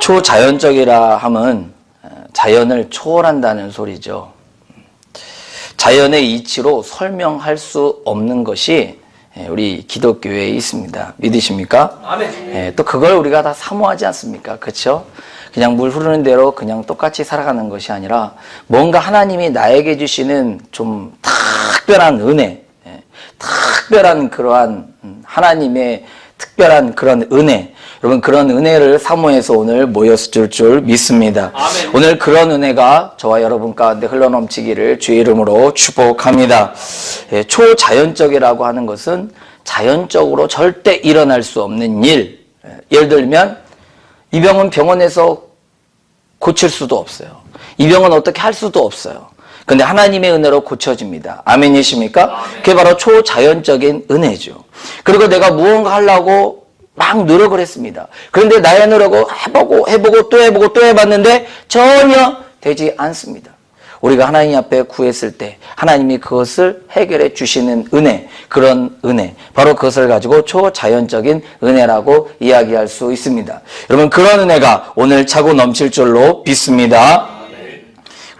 초자연적이라 함은 자연을 초월한다는 소리죠. 자연의 이치로 설명할 수 없는 것이 우리 기독교에 있습니다. 믿으십니까? 아멘. 또 그걸 우리가 다 사모하지 않습니까? 그렇죠? 그냥 물 흐르는 대로 그냥 똑같이 살아가는 것이 아니라 뭔가 하나님이 나에게 주시는 좀 특별한 은혜, 특별한 그러한 하나님의 특별한 그런 은혜, 여러분 그런 은혜를 사모해서 오늘 모였을 줄 믿습니다. 아멘. 오늘 그런 은혜가 저와 여러분 가운데 흘러넘치기를 주의 이름으로 축복합니다. 초자연적이라고 하는 것은 자연적으로 절대 일어날 수 없는 일. 예를 들면 이 병은 병원에서 고칠 수도 없어요. 이 병은 어떻게 할 수도 없어요. 근데 하나님의 은혜로 고쳐집니다. 아멘이십니까? 그게 바로 초자연적인 은혜죠. 그리고 내가 무언가 하려고 막 노력을 했습니다. 그런데 나의 노력을 해보고 또 해봤는데 전혀 되지 않습니다. 우리가 하나님 앞에 구했을 때 하나님이 그것을 해결해 주시는 은혜, 그런 은혜, 바로 그것을 가지고 초자연적인 은혜라고 이야기할 수 있습니다. 여러분 그런 은혜가 오늘 차고 넘칠 줄로 믿습니다.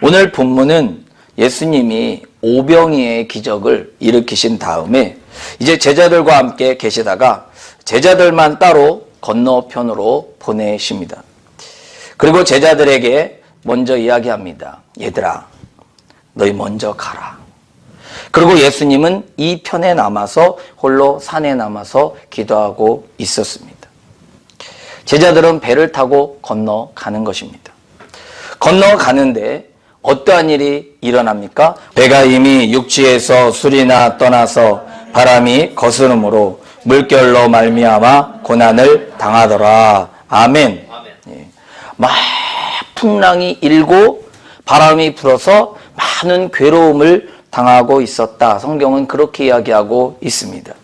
오늘 본문은 예수님이 오병이의 기적을 일으키신 다음에 이제 제자들과 함께 계시다가 제자들만 따로 건너편으로 보내십니다. 그리고 제자들에게 먼저 이야기합니다. 얘들아, 너희 먼저 가라. 그리고 예수님은 이 편에 남아서 홀로 산에 남아서 기도하고 있었습니다. 제자들은 배를 타고 건너가는 것입니다. 건너가는데 어떠한 일이 일어납니까? 배가 이미 육지에서 술이나 떠나서 바람이 거스름으로 물결로 말미암아 고난을 당하더라. 아멘. 막 풍랑이 일고 바람이 불어서 많은 괴로움을 당하고 있었다. 성경은 그렇게 이야기하고 있습니다.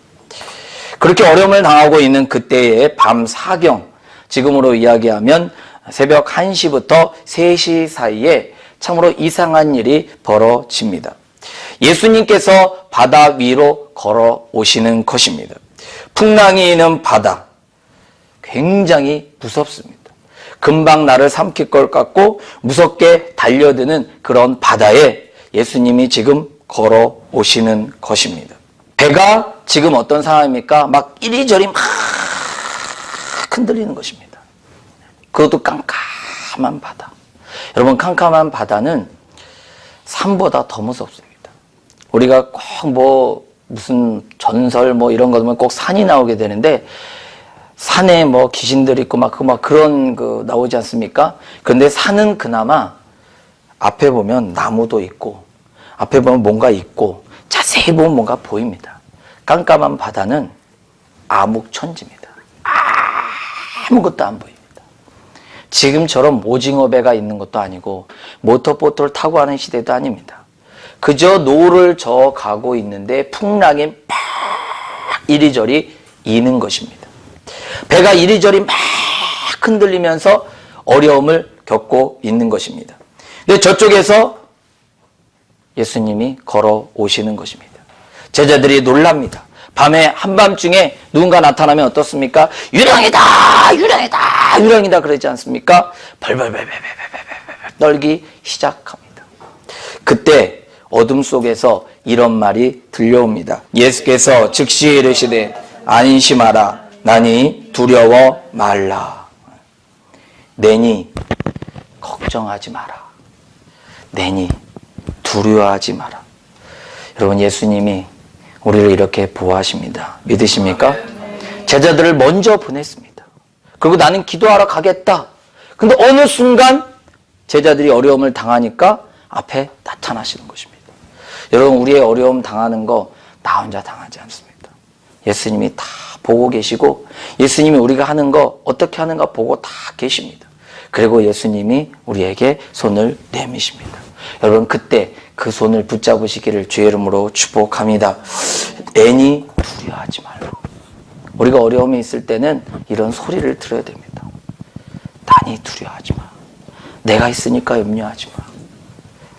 그렇게 어려움을 당하고 있는 그때의 밤 사경, 지금으로 이야기하면 새벽 1시부터 3시 사이에 참으로 이상한 일이 벌어집니다. 예수님께서 바다 위로 걸어오시는 것입니다. 풍랑이 있는 바다, 굉장히 무섭습니다. 금방 나를 삼킬 것 같고 무섭게 달려드는 그런 바다에 예수님이 지금 걸어오시는 것입니다. 배가 지금 어떤 상황입니까? 막 이리저리 막 흔들리는 것입니다. 그것도 깜깜한 바다. 여러분 캄캄한 바다는 산보다 더 무섭습니다. 우리가 꼭 무슨 전설 이런 거 보면 꼭 산이 나오게 되는데 산에 귀신들 있고 그런 나오지 않습니까? 그런데 산은 그나마 앞에 보면 나무도 있고 앞에 보면 뭔가 있고 자세히 보면 뭔가 보입니다. 깜깜한 바다는 암흑천지입니다. 아무것도 안 보입니다. 지금처럼 오징어 배가 있는 것도 아니고 모터보트를 타고 가는 시대도 아닙니다. 그저 노를 저어 가고 있는데 풍랑이 막 이리저리 이는 것입니다. 배가 이리저리 막 흔들리면서 어려움을 겪고 있는 것입니다. 근데 저쪽에서 예수님이 걸어오시는 것입니다. 제자들이 놀랍니다. 밤에 한밤중에 누군가 나타나면 어떻습니까? 유령이다 그러지 않습니까? 벌벌벌벌 떨기 시작합니다. 그때 어둠 속에서 이런 말이 들려옵니다. 예수께서 즉시 이르시되 안심하라 나니 두려워 말라. 내니 걱정하지 마라. 내니 두려워하지 마라. 여러분 예수님이 우리를 이렇게 보호하십니다. 믿으십니까? 제자들을 먼저 보냈습니다. 그리고 나는 기도하러 가겠다. 근데 어느 순간 제자들이 어려움을 당하니까 앞에 나타나시는 것입니다. 여러분 우리의 어려움 당하는 거 나 혼자 당하지 않습니다. 예수님이 다 보고 계시고 예수님이 우리가 하는 거 어떻게 하는가 보고 다 계십니다. 그리고 예수님이 우리에게 손을 내미십니다. 여러분 그때 그 손을 붙잡으시기를 주의 이름으로 축복합니다. 애니 두려워하지 말라. 우리가 어려움이 있을 때는 이런 소리를 들어야 됩니다. 단히 두려워하지 마. 내가 있으니까 염려하지 마.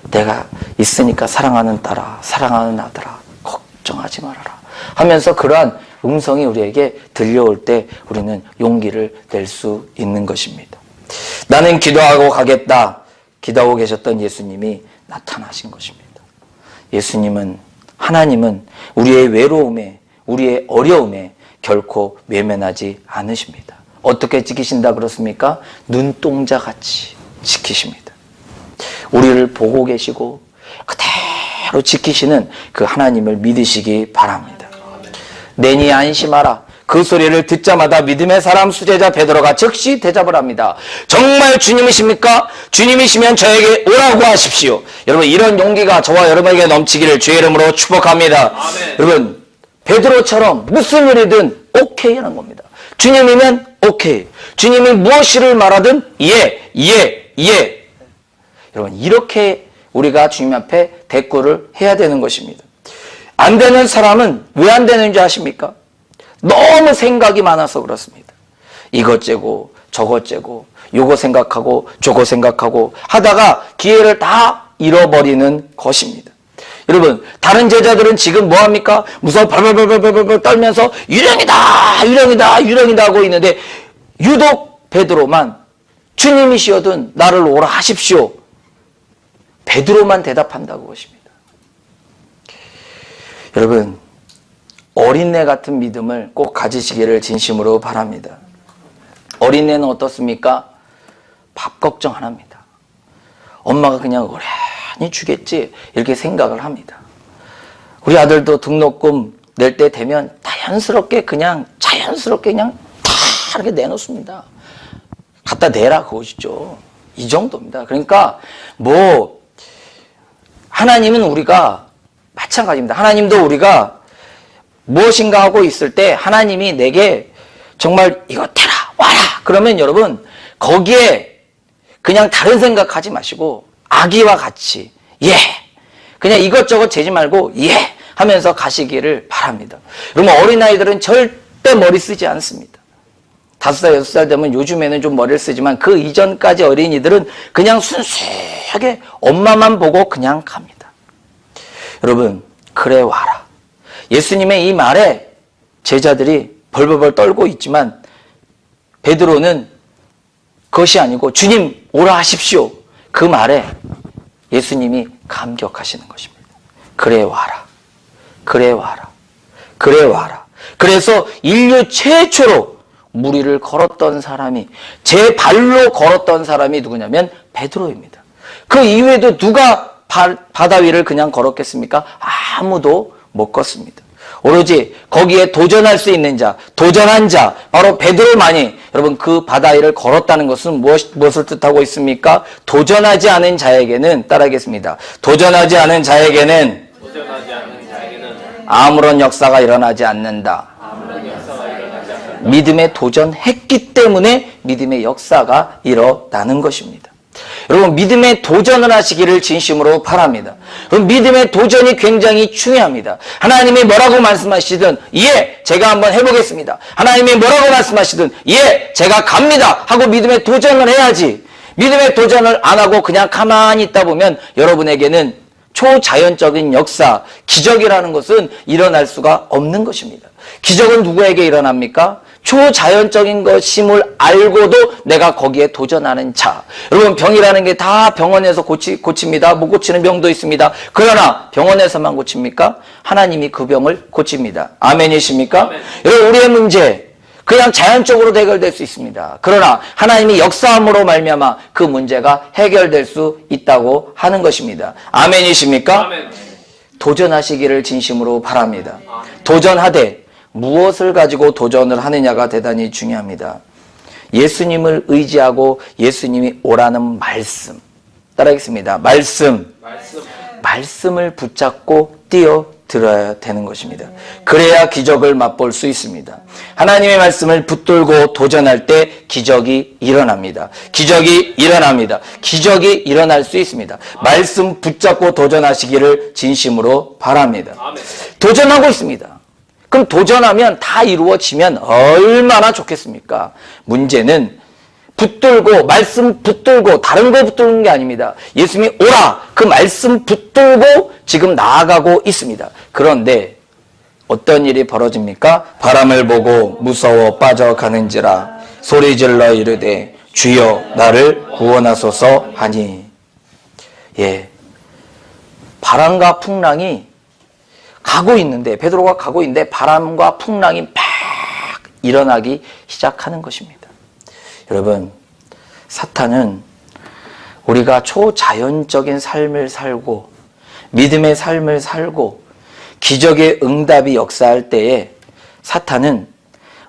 내가 있으니까 사랑하는 딸아, 사랑하는 아들아, 걱정하지 말아라 하면서 그러한 음성이 우리에게 들려올 때 우리는 용기를 낼 수 있는 것입니다. 나는 기도하고 가겠다. 기도하고 계셨던 예수님이 나타나신 것입니다. 예수님은, 하나님은 우리의 외로움에, 우리의 어려움에 결코 외면하지 않으십니다. 어떻게 지키신다 그렇습니까? 눈동자같이 지키십니다. 우리를 보고 계시고 그대로 지키시는 그 하나님을 믿으시기 바랍니다. 내니 안심하라. 그 소리를 듣자마자 믿음의 사람 수제자 베드로가 즉시 대답을 합니다. 정말 주님이십니까? 주님이시면 저에게 오라고 하십시오. 여러분, 이런 용기가 저와 여러분에게 넘치기를 주의 이름으로 축복합니다. 아멘. 여러분, 베드로처럼 무슨 일이든 오케이 하는 겁니다. 주님이면 오케이. 주님이 무엇을 말하든 예. 여러분, 이렇게 우리가 주님 앞에 대꾸를 해야 되는 것입니다. 안 되는 사람은 왜 안 되는지 아십니까? 너무 생각이 많아서 그렇습니다. 이것 째고 저것 째고 요거 생각하고 저거 생각하고 하다가 기회를 다 잃어버리는 것입니다. 여러분, 다른 제자들은 지금 뭐합니까? 무서워 발발발발발발 떨면서 유령이다 하고 있는데 유독 베드로만 주님이시여든 나를 오라 하십시오. 베드로만 대답한다고 것입니다. 여러분, 어린애 같은 믿음을 꼭 가지시기를 진심으로 바랍니다. 어린애는 어떻습니까? 밥 걱정 안 합니다. 엄마가 그냥 오래니 주겠지 이렇게 생각을 합니다. 우리 아들도 등록금 낼 때 되면 자연스럽게 그냥 다 이렇게 내놓습니다. 갖다 내라 그것이죠. 이 정도입니다. 그러니까 하나님은 우리가 마찬가지입니다. 하나님도 우리가 무엇인가 하고 있을 때 하나님이 내게 정말 이거 해라 와라 그러면 여러분 거기에 그냥 다른 생각하지 마시고 아기와 같이 그냥 이것저것 재지 말고 하면서 가시기를 바랍니다. 여러분, 어린아이들은 절대 머리 쓰지 않습니다. 5살, 6살 되면 요즘에는 좀 머리를 쓰지만 그 이전까지 어린이들은 그냥 순수하게 엄마만 보고 그냥 갑니다. 여러분, 그래 와라. 예수님의 이 말에 제자들이 벌벌벌 떨고 있지만 베드로는 그것이 아니고 주님 오라 하십시오. 그 말에 예수님이 감격하시는 것입니다. 그래 와라. 그래 와라. 그래 와라. 그래서 인류 최초로 무리를 걸었던 사람이, 제 발로 걸었던 사람이 누구냐면 베드로입니다. 그 이후에도 누가 바다 위를 그냥 걸었겠습니까? 아무도 못 걷습니다. 오로지 거기에 도전할 수 있는 자, 도전한 자, 바로 베드로만이 여러분 그 바다 위를 걸었다는 것은 무엇을 뜻하고 있습니까? 도전하지 않은 자에게는, 따라하겠습니다. 도전하지 않은 자에게는 아무런 역사가 일어나지 않는다. 믿음에 도전했기 때문에 믿음의 역사가 일어나는 것입니다. 여러분, 믿음에 도전을 하시기를 진심으로 바랍니다. 여러분, 믿음의 도전이 굉장히 중요합니다. 하나님이 뭐라고 말씀하시든 제가 한번 해보겠습니다. 하나님이 뭐라고 말씀하시든 제가 갑니다 하고 믿음의 도전을 해야지, 믿음의 도전을 안 하고 그냥 가만히 있다 보면 여러분에게는 초자연적인 역사, 기적이라는 것은 일어날 수가 없는 것입니다. 기적은 누구에게 일어납니까? 초자연적인 것임을 알고도 내가 거기에 도전하는 자. 여러분, 병이라는 게 다 병원에서 고칩니다. 못 고치는 병도 있습니다. 그러나 병원에서만 고칩니까? 하나님이 그 병을 고칩니다. 아멘이십니까? 아멘. 여러분, 우리의 문제 그냥 자연적으로 해결될 수 있습니다. 그러나 하나님이 역사함으로 말미암아 그 문제가 해결될 수 있다고 하는 것입니다. 아멘이십니까? 아멘. 도전하시기를 진심으로 바랍니다. 도전하되 무엇을 가지고 도전을 하느냐가 대단히 중요합니다. 예수님을 의지하고 예수님이 오라는 말씀, 따라하겠습니다. 말씀을 붙잡고 뛰어들어야 되는 것입니다. 그래야 기적을 맛볼 수 있습니다. 하나님의 말씀을 붙들고 도전할 때 기적이 일어납니다. 기적이 일어날 수 있습니다. 말씀 붙잡고 도전하시기를 진심으로 바랍니다. 도전하고 있습니다. 그럼 도전하면 다 이루어지면 얼마나 좋겠습니까? 문제는 말씀 붙들고 다른 거 붙들는 게 아닙니다. 예수님이 오라, 그 말씀 붙들고 지금 나아가고 있습니다. 그런데 어떤 일이 벌어집니까? 바람을 보고 무서워 빠져가는지라 소리질러 이르되 주여 나를 구원하소서 하니. 예, 바람과 풍랑이 가고 있는데, 베드로가 가고 있는데 바람과 풍랑이 막 일어나기 시작하는 것입니다. 여러분, 사탄은 우리가 초자연적인 삶을 살고 믿음의 삶을 살고 기적의 응답이 역사할 때에 사탄은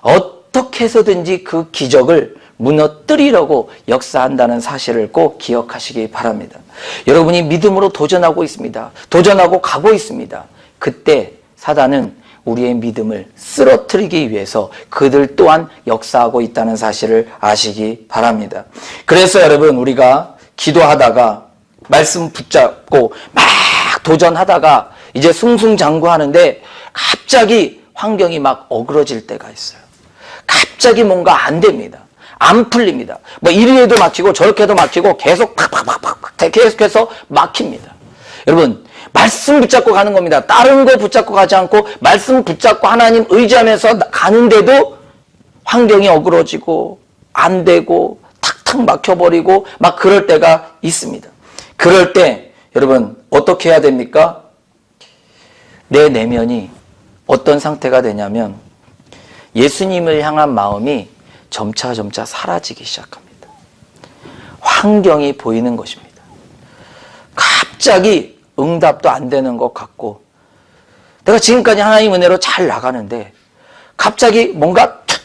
어떻게 해서든지 그 기적을 무너뜨리려고 역사한다는 사실을 꼭 기억하시기 바랍니다. 여러분이 믿음으로 도전하고 있습니다. 도전하고 가고 있습니다. 그때 사단은 우리의 믿음을 쓰러뜨리기 위해서 그들 또한 역사하고 있다는 사실을 아시기 바랍니다. 그래서 여러분, 우리가 기도하다가 말씀 붙잡고 막 도전하다가 이제 승승장구하는데 갑자기 환경이 막 어그러질 때가 있어요. 갑자기 뭔가 안 됩니다. 안 풀립니다. 뭐 이리에도 막히고 저렇게도 막히고 계속 팍팍팍팍 계속해서 막힙니다. 여러분, 말씀 붙잡고 가는 겁니다. 다른 거 붙잡고 가지 않고 말씀 붙잡고 하나님 의지하면서 가는데도 환경이 어그러지고 안 되고 탁탁 막혀버리고 막 그럴 때가 있습니다. 그럴 때 여러분 어떻게 해야 됩니까? 내 내면이 어떤 상태가 되냐면 예수님을 향한 마음이 점차 사라지기 시작합니다. 환경이 보이는 것입니다. 갑자기 응답도 안 되는 것 같고 내가 지금까지 하나님 은혜로 잘 나가는데 갑자기 뭔가 툭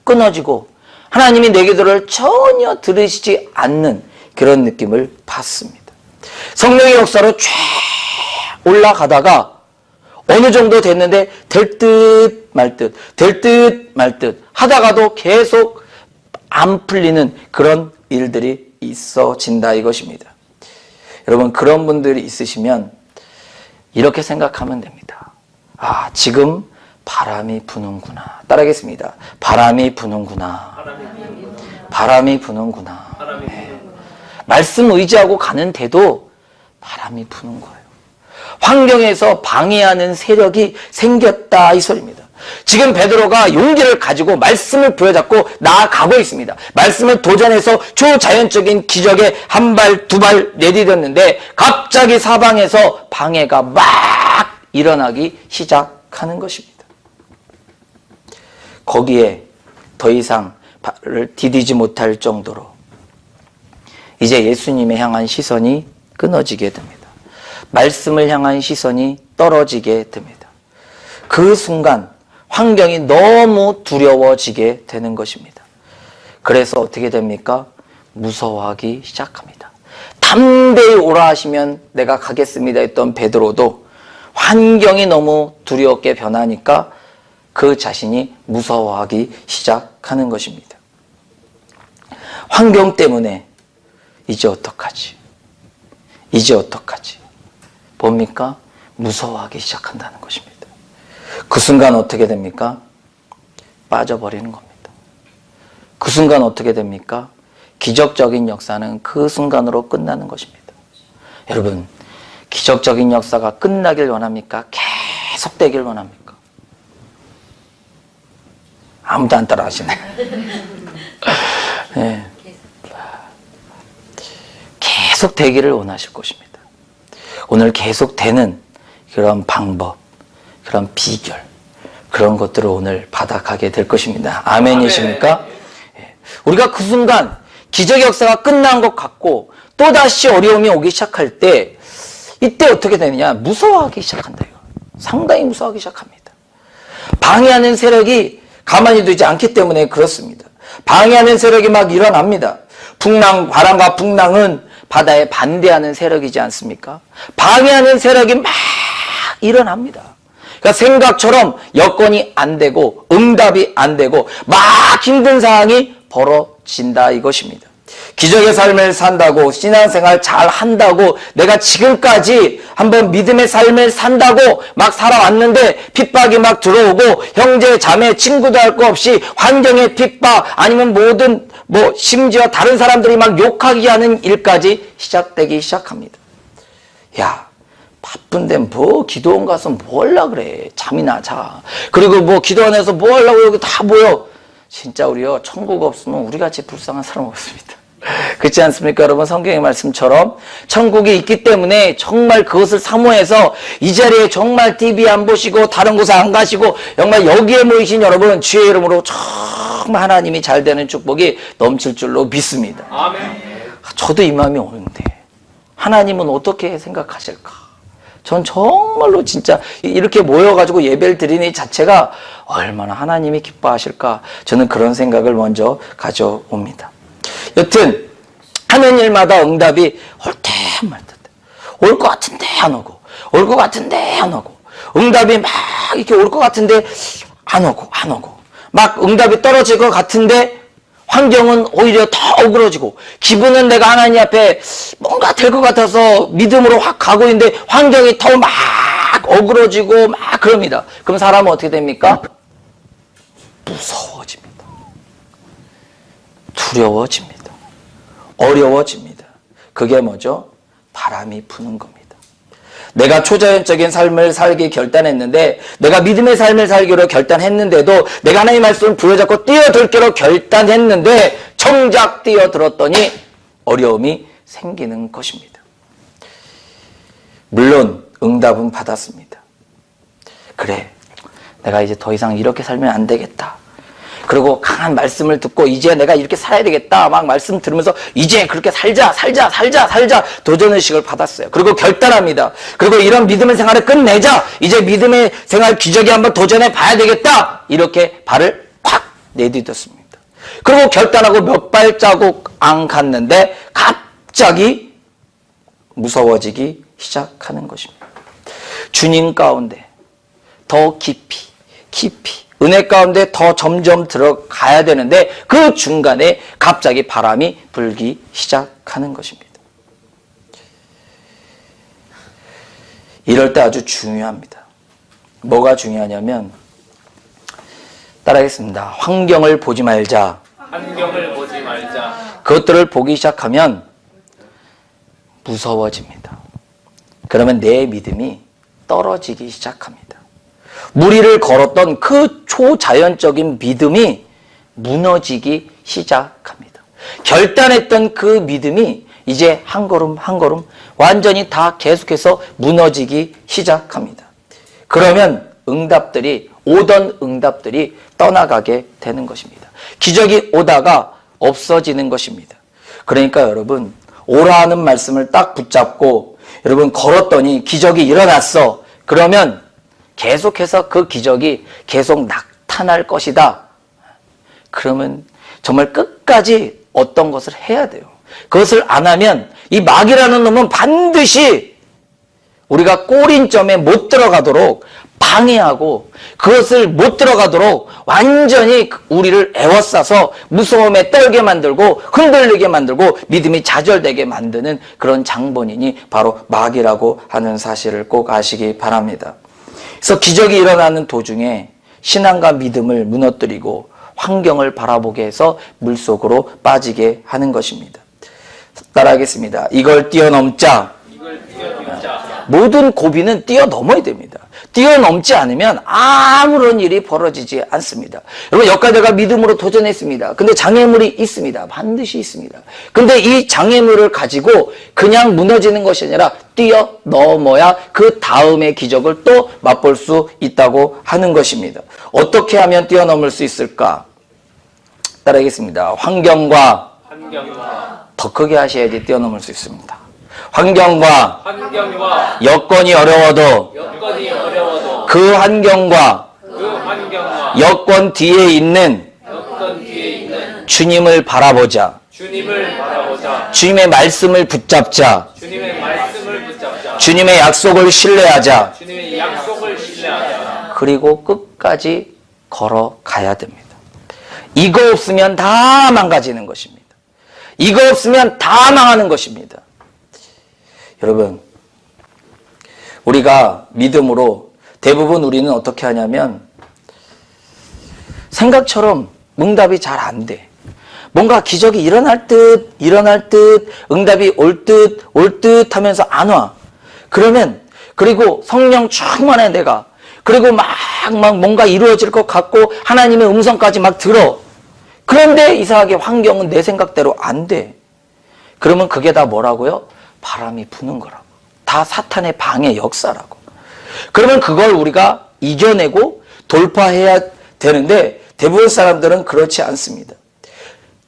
끊어지고 하나님이 내 기도를 전혀 들으시지 않는 그런 느낌을 받습니다. 성령의 역사로 쫙 올라가다가 어느 정도 됐는데 될 듯 말 듯, 될 듯 말 듯 하다가도 계속 안 풀리는 그런 일들이 있어진다 이것입니다. 여러분, 그런 분들이 있으시면 이렇게 생각하면 됩니다. 아, 지금 바람이 부는구나. 따라하겠습니다. 바람이 부는구나. 바람이 부는구나. 네. 말씀 의지하고 가는데도 바람이 부는 거예요. 환경에서 방해하는 세력이 생겼다 이 소리입니다. 지금 베드로가 용기를 가지고 말씀을 부여잡고 나아가고 있습니다. 말씀을 도전해서 초자연적인 기적에 한 발, 두 발 내디뎠는데 갑자기 사방에서 방해가 막 일어나기 시작하는 것입니다. 거기에 더 이상 발을 디디지 못할 정도로 이제 예수님에 향한 시선이 끊어지게 됩니다. 말씀을 향한 시선이 떨어지게 됩니다. 그 순간 환경이 너무 두려워지게 되는 것입니다. 그래서 어떻게 됩니까? 무서워하기 시작합니다. 담대히 오라 하시면 내가 가겠습니다 했던 베드로도 환경이 너무 두렵게 변하니까 그 자신이 무서워하기 시작하는 것입니다. 환경 때문에 이제 어떡하지? 이제 어떡하지? 뭡니까? 무서워하기 시작한다는 것입니다. 그 순간 어떻게 됩니까? 빠져버리는 겁니다. 그 순간 어떻게 됩니까? 기적적인 역사는 그 순간으로 끝나는 것입니다. 여러분, 기적적인 역사가 끝나길 원합니까? 계속되길 원합니까? 아무도 안 따라 하시네. 네. 계속 되기를 원하실 것입니다. 오늘 계속 되는 그런 방법, 그런 비결, 그런 것들을 오늘 받아가게 될 것입니다. 아멘이십니까? 예. 우리가 그 순간 기적의 역사가 끝난 것 같고 또다시 어려움이 오기 시작할 때 이때 어떻게 되느냐? 무서워하기 시작한다. 상당히 무서워하기 시작합니다. 방해하는 세력이 가만히 두지 않기 때문에 그렇습니다. 방해하는 세력이 막 일어납니다. 풍랑, 바람과 풍랑은 바다에 반대하는 세력이지 않습니까? 방해하는 세력이 막 일어납니다. 그러니까 생각처럼 여건이 안 되고 응답이 안 되고 막 힘든 상황이 벌어진다 이것입니다. 기적의 삶을 산다고 신앙생활 잘 한다고 내가 지금까지 한번 믿음의 삶을 산다고 막 살아왔는데 핍박이 막 들어오고 형제 자매 친구도 할 거 없이 환경의 핍박 아니면 모든 심지어 다른 사람들이 막 욕하게 하는 일까지 시작되기 시작합니다. 야, 바쁜데 뭐 기도원 가서 뭐 하려고 그래. 잠이나 자. 그리고 뭐 기도원에서 뭐 하려고 여기 다 모여. 진짜 우리요, 천국 없으면 우리같이 불쌍한 사람 없습니다. 그렇지 않습니까? 여러분, 성경의 말씀처럼 천국이 있기 때문에 정말 그것을 사모해서 이 자리에 정말 TV 안 보시고 다른 곳에 안 가시고 정말 여기에 모이신 여러분, 주의 이름으로 정말 하나님이 잘 되는 축복이 넘칠 줄로 믿습니다. 아멘. 저도 이 마음이 오는데 하나님은 어떻게 생각하실까? 전 정말로 진짜 이렇게 모여가지고 예배를 드리는 이 자체가 얼마나 하나님이 기뻐하실까? 저는 그런 생각을 먼저 가져옵니다. 여튼 하는 일마다 응답이 올 듯 말 듯. 올 것 같은데 안 오고, 올 것 같은데 안 오고, 응답이 막 이렇게 올 것 같은데 안 오고, 안 오고, 막 응답이 떨어질 것 같은데 환경은 오히려 더 어그러지고, 기분은 내가 하나님 앞에 뭔가 될 것 같아서 믿음으로 확 가고 있는데 환경이 더 막 어그러지고 막 그럽니다. 그럼 사람은 어떻게 됩니까? 무서워집니다. 두려워집니다. 어려워집니다. 그게 뭐죠? 바람이 부는 겁니다. 내가 초자연적인 삶을 살기 결단했는데, 내가 믿음의 삶을 살기로 결단했는데도, 내가 하나님의 말씀을 부여잡고 뛰어들기로 결단했는데 정작 뛰어들었더니 어려움이 생기는 것입니다. 물론 응답은 받았습니다. 그래, 내가 이제 더 이상 이렇게 살면 안 되겠다. 그리고 강한 말씀을 듣고 이제 내가 이렇게 살아야 되겠다 막 말씀 들으면서 이제 그렇게 살자 도전의식을 받았어요. 그리고 결단합니다. 그리고 이런 믿음의 생활을 끝내자, 이제 믿음의 생활 기적이 한번 도전해 봐야 되겠다, 이렇게 발을 팍 내딛었습니다. 그리고 결단하고 몇 발자국 안 갔는데 갑자기 무서워지기 시작하는 것입니다. 주님 가운데 더 깊이 은혜 가운데 더 점점 들어가야 되는데 그 중간에 갑자기 바람이 불기 시작하는 것입니다. 이럴 때 아주 중요합니다. 뭐가 중요하냐면, 따라하겠습니다. 환경을 보지 말자. 환경을 보지 말자. 그것들을 보기 시작하면 무서워집니다. 그러면 내 믿음이 떨어지기 시작합니다. 무리를 걸었던 그 초자연적인 믿음이 무너지기 시작합니다. 결단했던 그 믿음이 이제 한 걸음 한 걸음 완전히 다 계속해서 무너지기 시작합니다. 그러면 오던 응답들이 떠나가게 되는 것입니다. 기적이 오다가 없어지는 것입니다. 그러니까 여러분, 오라는 말씀을 딱 붙잡고 여러분 걸었더니 기적이 일어났어. 그러면 계속해서 그 기적이 계속 나타날 것이다. 그러면 정말 끝까지 어떤 것을 해야 돼요. 그것을 안 하면 이 마귀라는 놈은 반드시 우리가 꼬린점에 못 들어가도록 방해하고, 그것을 못 들어가도록 완전히 우리를 에워싸서 무서움에 떨게 만들고 흔들리게 만들고 믿음이 좌절되게 만드는 그런 장본인이 바로 마귀라고 하는 사실을 꼭 아시기 바랍니다. 그래서 기적이 일어나는 도중에 신앙과 믿음을 무너뜨리고 환경을 바라보게 해서 물속으로 빠지게 하는 것입니다. 따라하겠습니다. 이걸 뛰어넘자. 모든 고비는 뛰어넘어야 됩니다. 뛰어넘지 않으면 아무런 일이 벌어지지 않습니다. 여러분, 여기까지 내가 믿음으로 도전했습니다. 근데 장애물이 있습니다. 반드시 있습니다. 근데 이 장애물을 가지고 그냥 무너지는 것이 아니라 뛰어넘어야 그 다음의 기적을 또 맛볼 수 있다고 하는 것입니다. 어떻게 하면 뛰어넘을 수 있을까? 따라하겠습니다. 환경과 더 크게 하셔야지 뛰어넘을 수 있습니다. 환경과 여건이 어려워도 그 환경과 여건 뒤에 있는 주님을 바라보자. 주님의 말씀을 붙잡자. 주님의 약속을 신뢰하자. 그리고 끝까지 걸어가야 됩니다. 이거 없으면 다 망가지는 것입니다. 이거 없으면 다 망하는 것입니다. 여러분, 우리가 믿음으로 대부분 우리는 어떻게 하냐면 생각처럼 응답이 잘 안 돼. 뭔가 기적이 일어날 듯 응답이 올 듯 하면서 안 와. 그리고 성령 충만해 내가. 그리고 막 뭔가 이루어질 것 같고 하나님의 음성까지 막 들어. 그런데 이상하게 환경은 내 생각대로 안 돼. 그러면 그게 다 뭐라고요? 바람이 부는 거라고. 다 사탄의 방해 역사라고. 그러면 그걸 우리가 이겨내고 돌파해야 되는데 대부분 사람들은 그렇지 않습니다.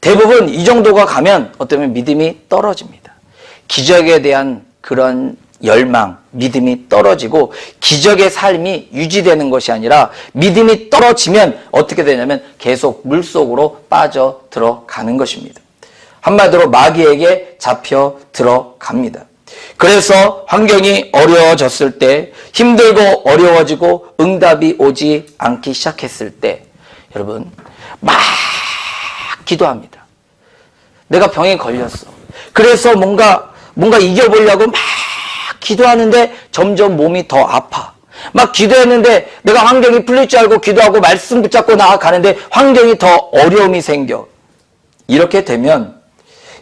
대부분 이 정도가 가면 어쩌면 믿음이 떨어집니다. 기적에 대한 그런 열망, 믿음이 떨어지고 기적의 삶이 유지되는 것이 아니라 믿음이 떨어지면 어떻게 되냐면 계속 물속으로 빠져 들어가는 것입니다. 한마디로 마귀에게 잡혀 들어갑니다. 그래서 환경이 어려워졌을 때, 힘들고 어려워지고 응답이 오지 않기 시작했을 때 여러분 막 기도합니다. 내가 병에 걸렸어. 그래서 뭔가 이겨보려고 막 기도하는데 점점 몸이 더 아파. 막 기도했는데 내가 환경이 풀릴 줄 알고 기도하고 말씀 붙잡고 나아가는데 환경이 더 어려움이 생겨. 이렇게 되면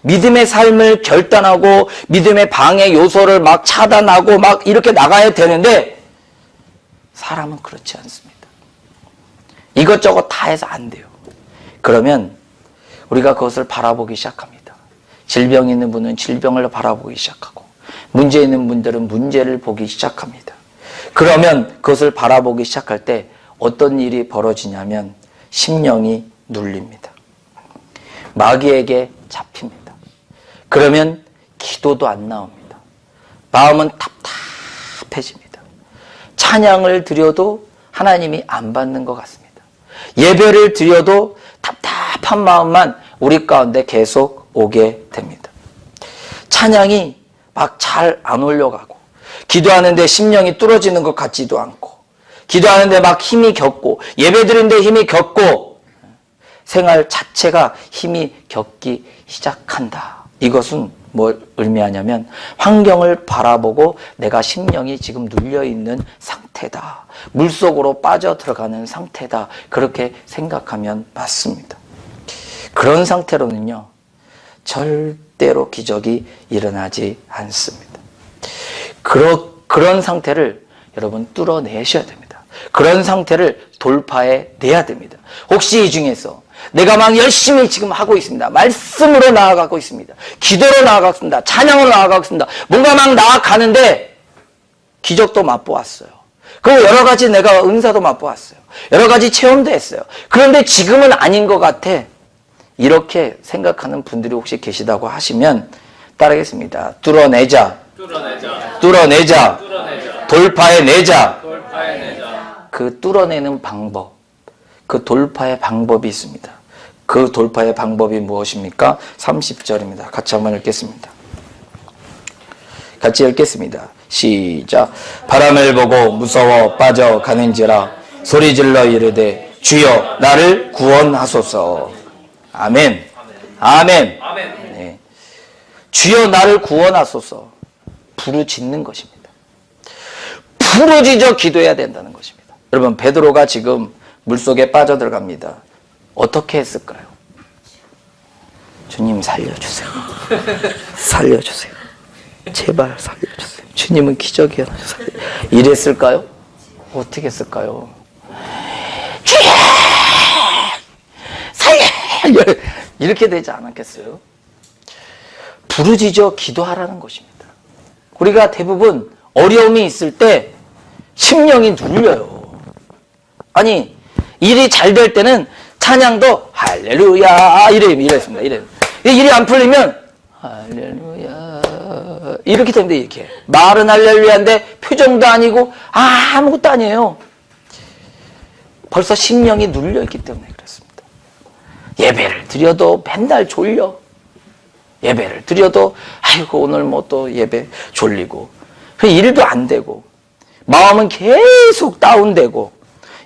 믿음의 삶을 결단하고 믿음의 방해 요소를 막 차단하고 막 이렇게 나가야 되는데 사람은 그렇지 않습니다. 이것저것 다 해서 안 돼요. 그러면 우리가 그것을 바라보기 시작합니다. 질병이 있는 분은 질병을 바라보기 시작하고 문제 있는 분들은 문제를 보기 시작합니다. 그러면 그것을 바라보기 시작할 때 어떤 일이 벌어지냐면 심령이 눌립니다. 마귀에게 잡힙니다. 그러면 기도도 안 나옵니다. 마음은 답답해집니다. 찬양을 드려도 하나님이 안 받는 것 같습니다. 예배를 드려도 답답한 마음만 우리 가운데 계속 오게 됩니다. 찬양이 막 잘 안 올려가고 기도하는데 심령이 뚫어지는 것 같지도 않고 기도하는데 막 힘이 겹고 예배 드리는데 힘이 겹고 생활 자체가 힘이 겹기 시작한다. 이것은 뭘 의미하냐면 환경을 바라보고 내가 심령이 지금 눌려있는 상태다. 물속으로 빠져 들어가는 상태다. 그렇게 생각하면 맞습니다. 그런 상태로는요 절대로 기적이 일어나지 않습니다. 그런 상태를 여러분 뚫어내셔야 됩니다. 그런 상태를 돌파해내야 됩니다. 혹시 이 중에서 내가 막 열심히 지금 하고 있습니다. 말씀으로 나아가고 있습니다. 기도로 나아가고 있습니다. 찬양으로 나아가고 있습니다. 뭔가 막 나아가는데 기적도 맛보았어요. 그리고 여러 가지 내가 은사도 맛보았어요. 여러 가지 체험도 했어요. 그런데 지금은 아닌 것 같아. 이렇게 생각하는 분들이 혹시 계시다고 하시면 따르겠습니다. 뚫어내자. 돌파해내자. 그 뚫어내는 방법, 그 돌파의 방법이 있습니다. 그 돌파의 방법이 무엇입니까? 30절입니다. 같이 한번 읽겠습니다. 같이 읽겠습니다. 시작. 바람을 보고 무서워 빠져가는지라 소리질러 이르되 주여 나를 구원하소서. 아멘. 아멘. 네. 주여 나를 구원하소서. 부르짖는 것입니다. 부르짖어 기도해야 된다는 것입니다. 여러분 베드로가 지금 물속에 빠져들어갑니다. 어떻게 했을까요? 주님 살려주세요. 살려주세요. 제발 살려주세요. 주님은 기적이 일어나주세요. 이랬을까요? 어떻게 했을까요? 주여! 살려! 이렇게 되지 않았겠어요? 부르짖어 기도하라는 것입니다. 우리가 대부분 어려움이 있을 때 심령이 눌려요. 아니 일이 잘 될 때는 찬양도 할렐루야 이랬습니다. 일이 안 풀리면 할렐루야 이렇게 됩니다. 이렇게 말은 할렐루야인데 표정도 아니고 아무것도 아니에요. 벌써 심령이 눌려있기 때문에 그렇습니다. 예배를 드려도 맨날 졸려. 예배를 드려도 아이고 오늘 뭐 또 예배 졸리고 일도 안 되고 마음은 계속 다운되고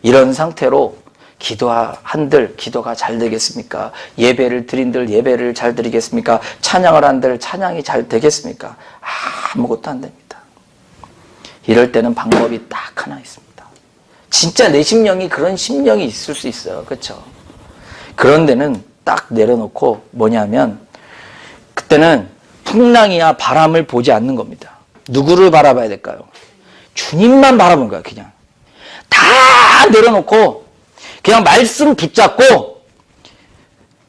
이런 상태로 기도한들 기도가 잘 되겠습니까? 예배를 드린들 예배를 잘 드리겠습니까? 찬양을 한들 찬양이 잘 되겠습니까? 아무것도 안 됩니다. 이럴 때는 방법이 딱 하나 있습니다. 진짜 내 심령이 그런 심령이 있을 수 있어요. 그렇죠? 그런 데는 딱 내려놓고 뭐냐면 그때는 풍랑이야 바람을 보지 않는 겁니다. 누구를 바라봐야 될까요? 주님만 바라보는 거야. 그냥 다 내려놓고 그냥 말씀 붙잡고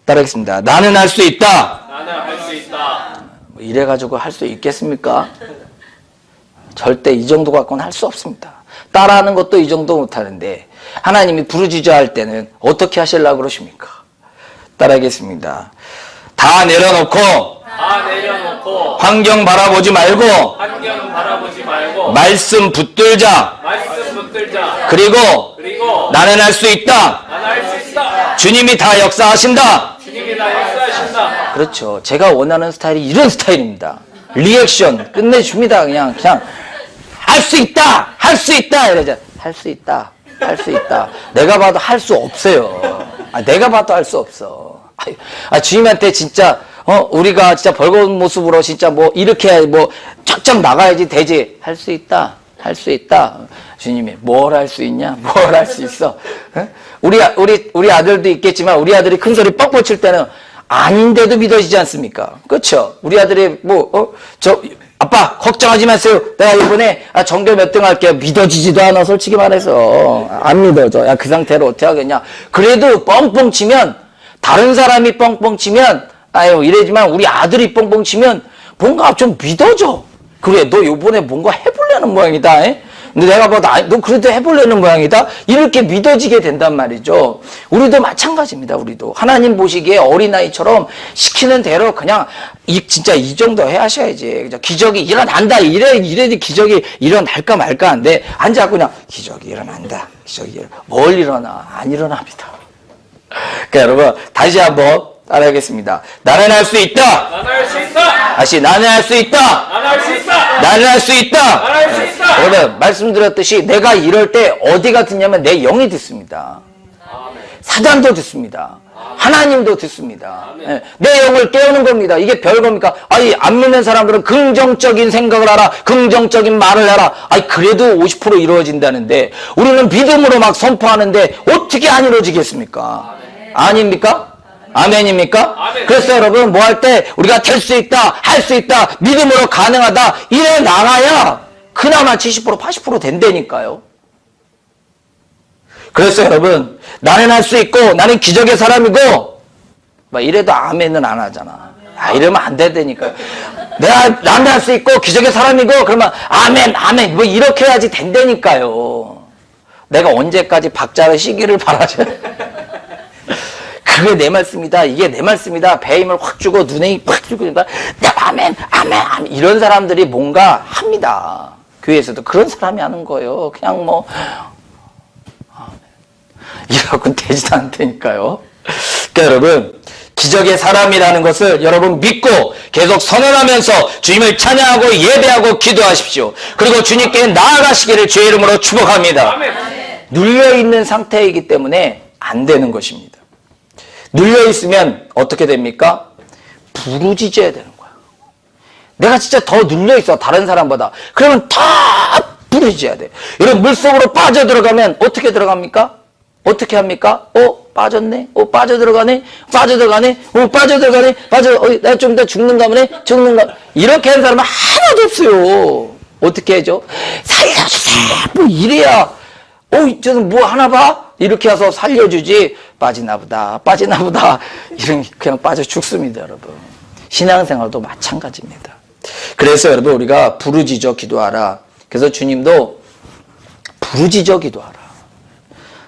따라하겠습니다. 나는 할 수 있다. 나는 할 수 있다. 뭐 이래가지고 할 수 있겠습니까? 절대 이 정도 갖고는 할 수 없습니다. 따라하는 것도 이 정도 못하는데 하나님이 부르짖어할 때는 어떻게 하시려고 그러십니까? 따라하겠습니다. 다 내려놓고 환경 바라보지 말고 말씀 붙들자. 그리고 나는 할 수 있다. 주님이 다 역사하신다. 그렇죠. 제가 원하는 스타일이 이런 스타일입니다. 리액션 끝내줍니다. 그냥 할 수 있다. 할 수 있다. 이러자. 할 수 있다. 할 수 있다. 내가 봐도 할 수 없어요. 내가 봐도 할 수 없어. 주님한테 진짜 우리가 진짜 벌거운 모습으로 진짜 뭐 이렇게 뭐 쫙쫙 나가야지 되지. 할 수 있다. 할 수 있다. 주님이 뭘 할 수 있냐? 뭘 할 수 있어? 우리 아들도 있겠지만 우리 아들이 큰 소리 뻑뻑 칠 때는 아닌데도 믿어지지 않습니까? 그렇죠? 우리 아들이 아빠 걱정하지 마세요. 내가 이번에 전교 몇 등 할게요. 믿어지지도 않아. 솔직히 말해서 안 믿어져. 야, 그 상태로 어떻게 하겠냐? 그래도 뻥뻥 치면 다른 사람이 뻥뻥 치면 이래지만 우리 아들이 뻥뻥 치면 뭔가 좀 믿어져. 그래, 너 요번에 뭔가 해보려는 모양이다. 근데 내가 봐도 너 그래도 해보려는 모양이다. 이렇게 믿어지게 된단 말이죠. 우리도 마찬가지입니다. 우리도 하나님 보시기에 어린아이처럼 시키는 대로 그냥 진짜 이 정도 해 하셔야지. 기적이 일어난다. 이래도 기적이 일어날까 말까 한데 앉아 그냥 기적이 일어난다. 뭘 일어나? 안 일어납니다. 그러니까 여러분 다시 한번 따라하겠습니다. 나는 할 수 있다. 나는 할 수 있다. 다시 나는 할 수 있다. 나는 할 수 있다. 나는 할 수 있다. 나는 할 수 있다. 여러분 말씀드렸듯이 내가 이럴 때 어디가 듣냐면 내 영이 듣습니다. 사단도 듣습니다. 하나님도 듣습니다. 내 영을 깨우는 겁니다. 이게 별겁니까? 안 믿는 사람들은 긍정적인 생각을 하라. 긍정적인 말을 하라. 그래도 50% 이루어진다는데 우리는 믿음으로 막 선포하는데 어떻게 안 이루어지겠습니까? 아닙니까? 아멘입니까? 아멘. 그래서 여러분 뭐 할 때 우리가 될 수 있다, 할 수 있다, 믿음으로 가능하다 이래 나가야 그나마 70% 80% 된다니까요. 그래서 여러분 나는 할 수 있고 나는 기적의 사람이고 막 이래도 아멘은 안 하잖아. 이러면 안 된다니까요. 나는 할 수 있고 기적의 사람이고 그러면 아멘 뭐 이렇게 해야지 된다니까요. 내가 언제까지 박자를 쉬기를 바라죠. 그게 내 말씀이다. 이게 내 말씀이다. 배에 힘을 확 주고 눈에 힘 확 주고 아멘 이런 사람들이 뭔가 합니다. 교회에서도 그런 사람이 하는 거예요. 그냥 뭐 이러고는 되지도 않다니까요. 그러니까 여러분 기적의 사람이라는 것을 여러분 믿고 계속 선언하면서 주님을 찬양하고 예배하고 기도하십시오. 그리고 주님께 나아가시기를 주의 이름으로 축복합니다. 눌려있는 상태이기 때문에 안 되는 것입니다. 눌려있으면 어떻게 됩니까? 부르짖어야 되는 거야. 내가 진짜 더 눌려있어 다른 사람보다. 그러면 다 부르짖어야 돼. 여러분 물속으로 빠져들어가면 어떻게 들어갑니까? 어떻게 합니까? 빠졌네? 빠져들어가네? 빠져들어가네? 내가 좀 이따 죽는가 보네? 이렇게 하는 사람은 하나도 없어요. 어떻게 해줘? 살려주세요! 뭐 이래야 저는 뭐 하나 봐? 이렇게 해서 살려주지. 빠지나 보다. 이런 그냥 빠져 죽습니다, 여러분. 신앙생활도 마찬가지입니다. 그래서 여러분 우리가 부르짖어 기도하라. 그래서 주님도 부르짖어 기도하라.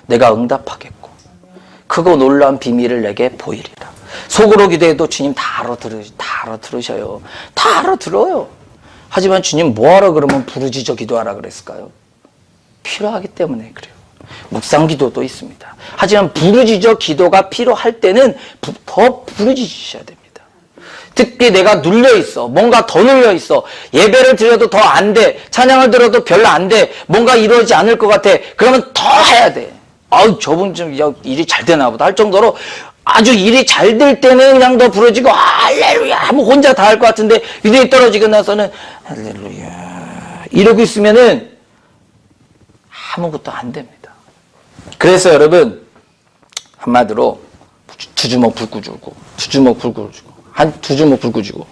내가 응답하겠고 크고 놀라운 비밀을 내게 보이리라. 속으로 기도해도 주님 다 알아들으셔요. 다 알아들어요. 하지만 주님 뭐하라 그러면 부르짖어 기도하라 그랬을까요? 필요하기 때문에 그래요. 묵상 기도도 있습니다. 하지만 부르짖어 기도가 필요할 때는 더 부르짖으셔야 됩니다. 특히 내가 눌려있어. 뭔가 더 눌려있어. 예배를 드려도 더 안 돼. 찬양을 들어도 별로 안 돼. 뭔가 이루어지지 않을 것 같아. 그러면 더 해야 돼. 저분 좀 일이 잘 되나 보다 할 정도로 아주 일이 잘 될 때는 그냥 더 부르짖고 할렐루야 뭐 혼자 다 할 것 같은데 믿음이 떨어지고 나서는 할렐루야 이러고 있으면은 아무것도 안 됩니다. 그래서 여러분 한마디로 두 주먹 불 끄주고 두 주먹 불 끄주고 두 주먹 불 끄주고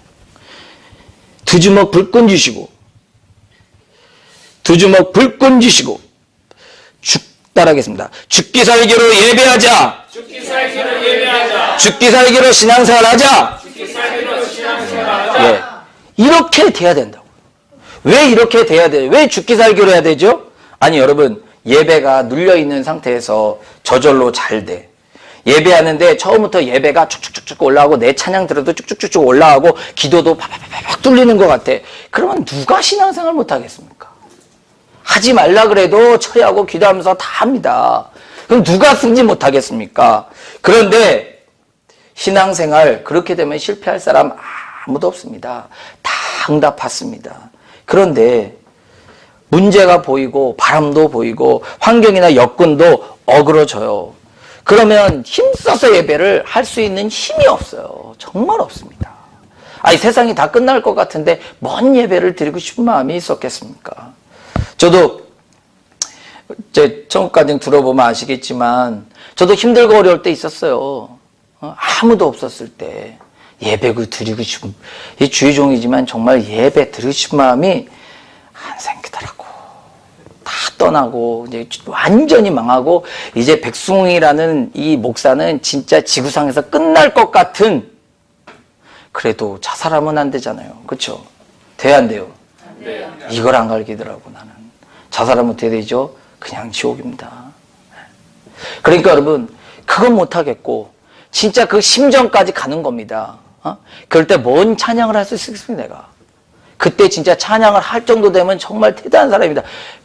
두 주먹 불 끈주시고 두 주먹 불 끈주시고 따라하겠습니다. 죽기 살기로 예배하자. 죽기 살기로 예배하자. 죽기 살기로 신앙생활 하자. 예, 이렇게 돼야 된다고. 왜 이렇게 돼야 돼요? 왜 죽기 살기로 해야 되죠? 아니 여러분, 예배가 눌려있는 상태에서 저절로 잘 돼. 예배하는데 처음부터 예배가 쭉쭉쭉쭉 올라가고 내 찬양 들어도 쭉쭉쭉쭉 올라가고 기도도 팍팍팍 뚫리는 것 같아. 그러면 누가 신앙생활 못하겠습니까? 하지 말라 그래도 처리하고 기도하면서 다 합니다. 그럼 누가 승진 못하겠습니까? 그런데 신앙생활 그렇게 되면 실패할 사람 아무도 없습니다. 다 응답받습니다. 그런데 문제가 보이고 바람도 보이고 환경이나 여건도 어그러져요. 그러면 힘써서 예배를 할 수 있는 힘이 없어요. 정말 없습니다. 아니 세상이 다 끝날 것 같은데 뭔 예배를 드리고 싶은 마음이 있었겠습니까? 저도 제 천국가정 들어보면 아시겠지만 저도 힘들고 어려울 때 있었어요. 아무도 없었을 때 예배를 드리고 싶은, 이 주의종이지만 정말 예배 드리고 싶은 마음이 안 생기더라고. 다 떠나고 이제 완전히 망하고 이제 백승웅이라는 이 목사는 진짜 지구상에서 끝날 것 같은, 그래도 자살하면 안 되잖아요. 그렇죠? 돼야 안 돼요? 네. 이걸 안 갈기더라고. 나는 자살하면 어떻게 되죠? 그냥 지옥입니다. 그러니까 여러분, 그건 못하겠고 진짜 그 심정까지 가는 겁니다. 그럴 때 뭔 찬양을 할 수 있겠습니까? 내가 그때 진짜 찬양을 할 정도 되면 정말 대단한 사람입니다.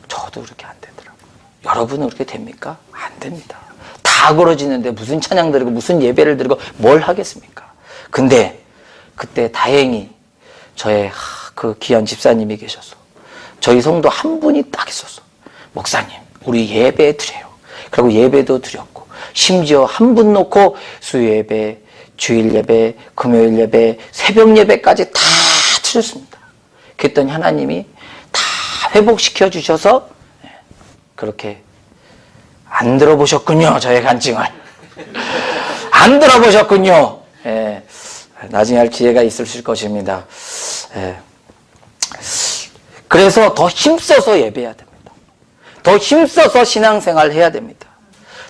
저도 그렇게 안 되더라고요. 여러분은 그렇게 됩니까? 안 됩니다. 다 걸어지는데 무슨 찬양 드리고 무슨 예배를 드리고 뭘 하겠습니까? 근데 그때 다행히 저의 그 귀한 집사님이 계셔서 저희 성도 한 분이 딱 있었어. 목사님, 우리 예배 드려요. 그리고 예배도 드렸고 심지어 한 분 놓고 수요예배, 주일예배, 금요일예배, 새벽예배까지 다 드렸습니다. 그랬더니 하나님이 다 회복시켜 주셔서 그렇게 안 들어보셨군요. 저의 간증을. 안 들어보셨군요. 예, 나중에 할 기회가 있을 것입니다. 예. 그래서 더 힘써서 예배해야 됩니다. 더 힘써서 신앙생활 해야 됩니다.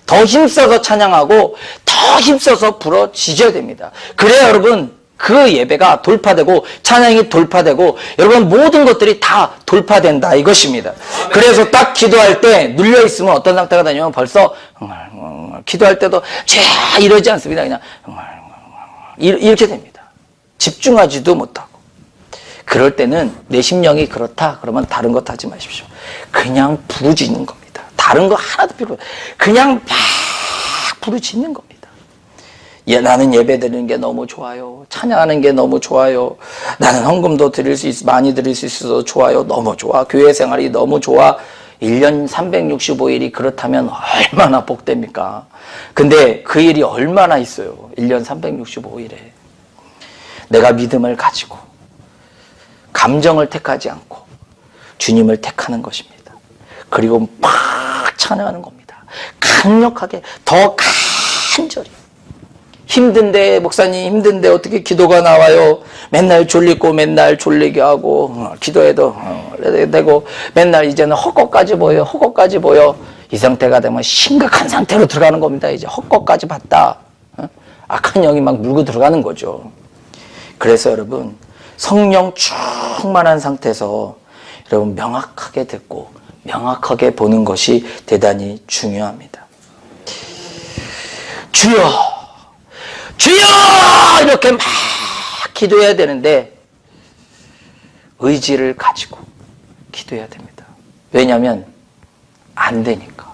더 힘써서 찬양하고 더 힘써서 부러지셔야 됩니다. 그래야 여러분 그 예배가 돌파되고 찬양이 돌파되고 여러분 모든 것들이 다 돌파된다 이것입니다. 그래서 딱 기도할 때 눌려있으면 어떤 상태가 되냐면 벌써 기도할 때도 자 이러지 않습니다. 그냥 이렇게 됩니다. 집중하지도 못하고. 그럴 때는 내 심령이 그렇다 그러면 다른 것 하지 마십시오. 그냥 부르짖는 겁니다. 다른 거 하나도 필요 없어요. 그냥 막 부르짖는 겁니다. 나는 예배 드리는 게 너무 좋아요. 찬양하는 게 너무 좋아요. 나는 헌금도 많이 드릴 수 있어서 좋아요. 너무 좋아. 교회 생활이 너무 좋아. 1년 365일이 그렇다면 얼마나 복됩니까? 근데 그 일이 얼마나 있어요. 1년 365일에. 내가 믿음을 가지고 감정을 택하지 않고 주님을 택하는 것입니다. 그리고 막 찬양하는 겁니다. 강력하게, 더 간절히. 힘든데, 목사님 힘든데 어떻게 기도가 나와요? 맨날 졸리고 맨날 졸리게 하고 기도해도 되고 맨날 이제는 헛것까지 보여. 헛것까지 보여. 이 상태가 되면 심각한 상태로 들어가는 겁니다. 이제 헛것까지 봤다. 악한 영이 막 물고 들어가는 거죠. 그래서 여러분 성령 충만한 상태에서 여러분 명확하게 듣고 명확하게 보는 것이 대단히 중요합니다. 주여! 주여! 이렇게 막 기도해야 되는데 의지를 가지고 기도해야 됩니다. 왜냐하면 안 되니까.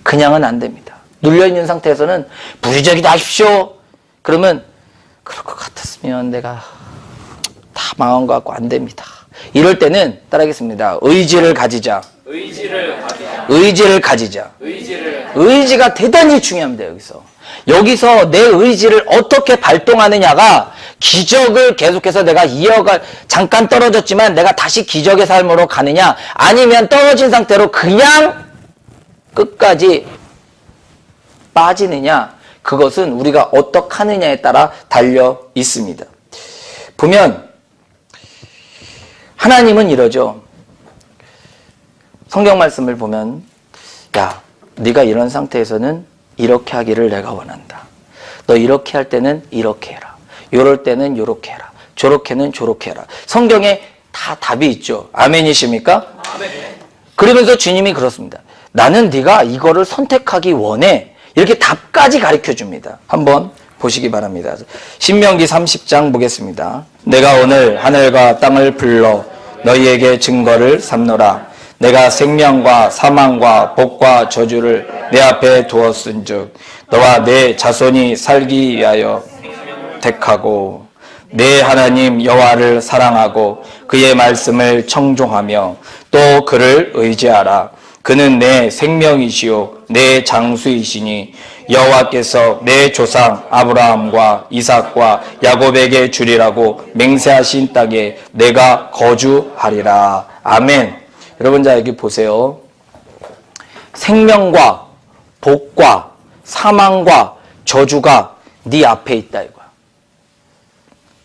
그냥은 안 됩니다. 눌려있는 상태에서는 부르짖기도 하십시오. 그러면 그럴 것 같았으면 내가 다 망한 것 같고 안 됩니다. 이럴 때는 따라하겠습니다. 의지를 가지자. 의지를 가지자. 의지가 대단히 중요합니다. 여기서 내 의지를 어떻게 발동하느냐가 기적을 계속해서 내가 잠깐 떨어졌지만 내가 다시 기적의 삶으로 가느냐 아니면 떨어진 상태로 그냥 끝까지 빠지느냐 그것은 우리가 어떻게 하느냐에 따라 달려 있습니다. 보면 하나님은 이러죠. 성경 말씀을 보면 야, 네가 이런 상태에서는 이렇게 하기를 내가 원한다. 너 이렇게 할 때는 이렇게 해라. 요럴 때는 요렇게 해라. 저렇게는 저렇게 해라. 성경에 다 답이 있죠. 아멘이십니까? 아멘. 그러면서 주님이 그렇습니다. 나는 네가 이거를 선택하기 원해. 이렇게 답까지 가르쳐 줍니다. 한번 보시기 바랍니다. 신명기 30장 보겠습니다. 내가 오늘 하늘과 땅을 불러 너희에게 증거를 삼노라. 내가 생명과 사망과 복과 저주를 내 앞에 두었은즉 너와 내 자손이 살기 위하여 택하고 내 하나님 여호와를 사랑하고 그의 말씀을 청종하며 또 그를 의지하라. 그는 내 생명이시요 내 장수이시니 여호와께서 내 조상 아브라함과 이삭과 야곱에게 주리라고 맹세하신 땅에 내가 거주하리라. 아멘. 여러분, 자 여기 보세요. 생명과 복과 사망과 저주가 네 앞에 있다 이거야.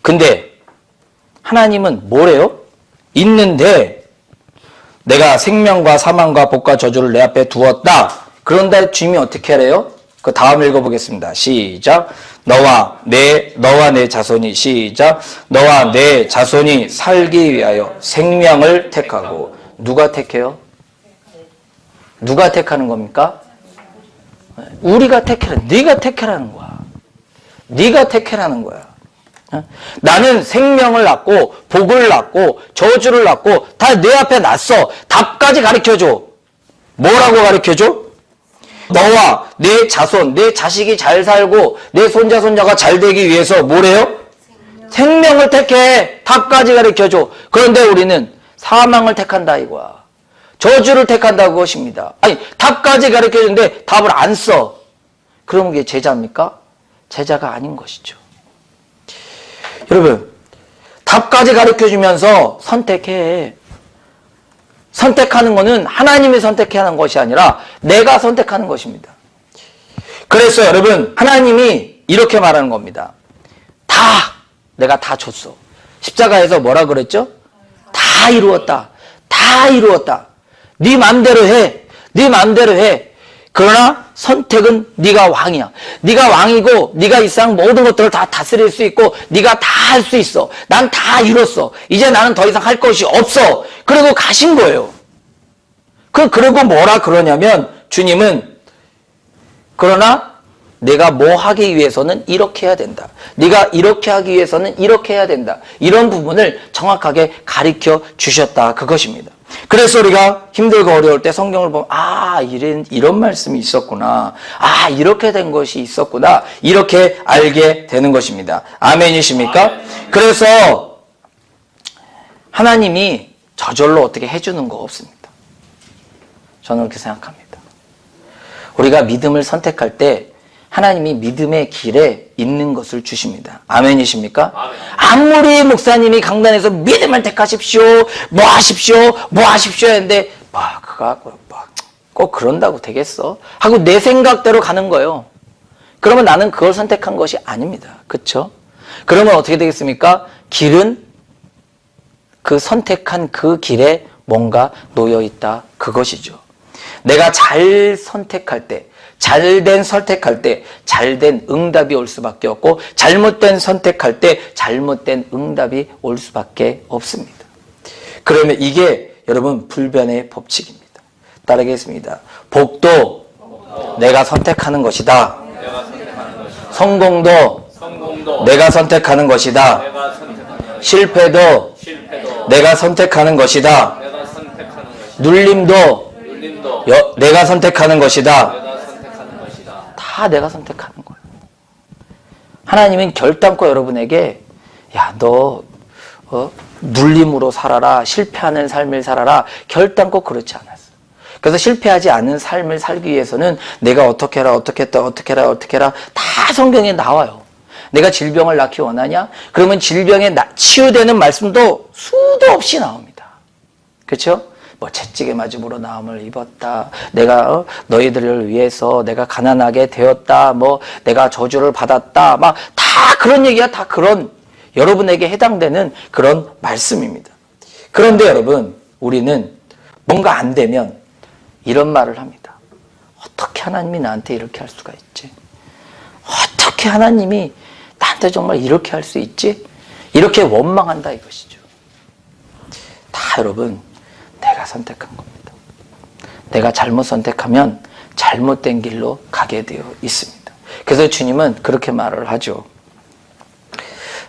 근데 하나님은 뭐래요? 있는데 내가 생명과 사망과 복과 저주를 내 앞에 두었다. 그런데 주님이 어떻게 하래요? 그 다음 읽어보겠습니다. 시작. 너와 내 자손이 시작. 너와 내 자손이 살기 위하여 생명을 택하고. 누가 택해요? 누가 택하는 겁니까? 우리가 택해라. 네가 택해라는 거야. 네가 택해라는 거야. 나는 생명을 낳고 복을 낳고 저주를 낳고 다 내 앞에 놨어. 답까지 가르쳐줘. 뭐라고 가르쳐줘? 너와 내 자손, 내 자식이 잘 살고 내 손자 손자가 잘 되기 위해서 뭐래요? 생명을 택해. 답까지 가르쳐줘. 그런데 우리는 사망을 택한다 이거야. 저주를 택한다 그것입니다. 아니, 답까지 가르쳐주는데 답을 안 써. 그러면 그게 제자입니까? 제자가 아닌 것이죠. 여러분, 답까지 가르쳐주면서 선택해. 선택하는 것은 하나님이 선택해야 하는 것이 아니라 내가 선택하는 것입니다. 그래서 여러분, 하나님이 이렇게 말하는 겁니다. 내가 다 줬어. 십자가에서 뭐라 그랬죠? 다 이루었다. 다 이루었다. 네 맘대로 해. 네 맘대로 해. 그러나 선택은 네가 왕이야. 네가 왕이고 네가 이 세상 모든 것들을 다 다스릴 수 있고 네가 다 할 수 있어. 난 다 이뤘어. 이제 나는 더 이상 할 것이 없어. 그리고 가신 거예요. 그리고 뭐라 그러냐면 주님은 그러나 내가 뭐 하기 위해서는 이렇게 해야 된다. 네가 이렇게 하기 위해서는 이렇게 해야 된다. 이런 부분을 정확하게 가르쳐 주셨다. 그것입니다. 그래서 우리가 힘들고 어려울 때 성경을 보면 이런 말씀이 있었구나. 이렇게 된 것이 있었구나. 이렇게 알게 되는 것입니다. 아멘이십니까? 그래서 하나님이 저절로 어떻게 해주는 거 없습니다. 저는 그렇게 생각합니다. 우리가 믿음을 선택할 때 하나님이 믿음의 길에 있는 것을 주십니다. 아멘이십니까? 아멘. 아무리 목사님이 강단에서 믿음을 택하십시오, 뭐 하십시오 했는데 꼭 그런다고 되겠어? 하고 내 생각대로 가는 거예요. 그러면 나는 그걸 선택한 것이 아닙니다. 그렇죠? 그러면 어떻게 되겠습니까? 길은 그 선택한 그 길에 뭔가 놓여있다. 그것이죠. 내가 잘 선택할 때, 잘된 선택할 때 잘된 응답이 올 수밖에 없고 잘못된 선택할 때 잘못된 응답이 올 수밖에 없습니다. 그러면 이게 여러분 불변의 법칙입니다. 따르겠습니다. 복도 내가 선택하는 것이다. 성공도 내가 선택하는 것이다. 실패도 내가 선택하는 것이다. 눌림도 내가 선택하는 것이다. 다 내가 선택하는 거예요. 하나님은 결단코 여러분에게 너 눌림으로 살아라, 실패하는 삶을 살아라, 결단코 그렇지 않았어요. 그래서 실패하지 않은 삶을 살기 위해서는 내가 어떻게 해라 다 성경에 나와요. 내가 질병을 낳기 원하냐? 그러면 질병에 치유되는 말씀도 수도 없이 나옵니다. 그렇죠? 채찍에 맞음으로 나음을 입었다. 내가 너희들을 위해서 내가 가난하게 되었다. 내가 저주를 받았다. 다 그런 얘기야. 다 그런 여러분에게 해당되는 그런 말씀입니다. 그런데 여러분, 우리는 뭔가 안 되면 이런 말을 합니다. 어떻게 하나님이 나한테 이렇게 할 수가 있지? 어떻게 어떻게 하나님이 나한테 정말 이렇게 할 수 있지? 이렇게 원망한다 이것이죠. 다 여러분, 내가 선택한 겁니다. 내가 잘못 선택하면 잘못된 길로 가게 되어 있습니다. 그래서 주님은 그렇게 말을 하죠.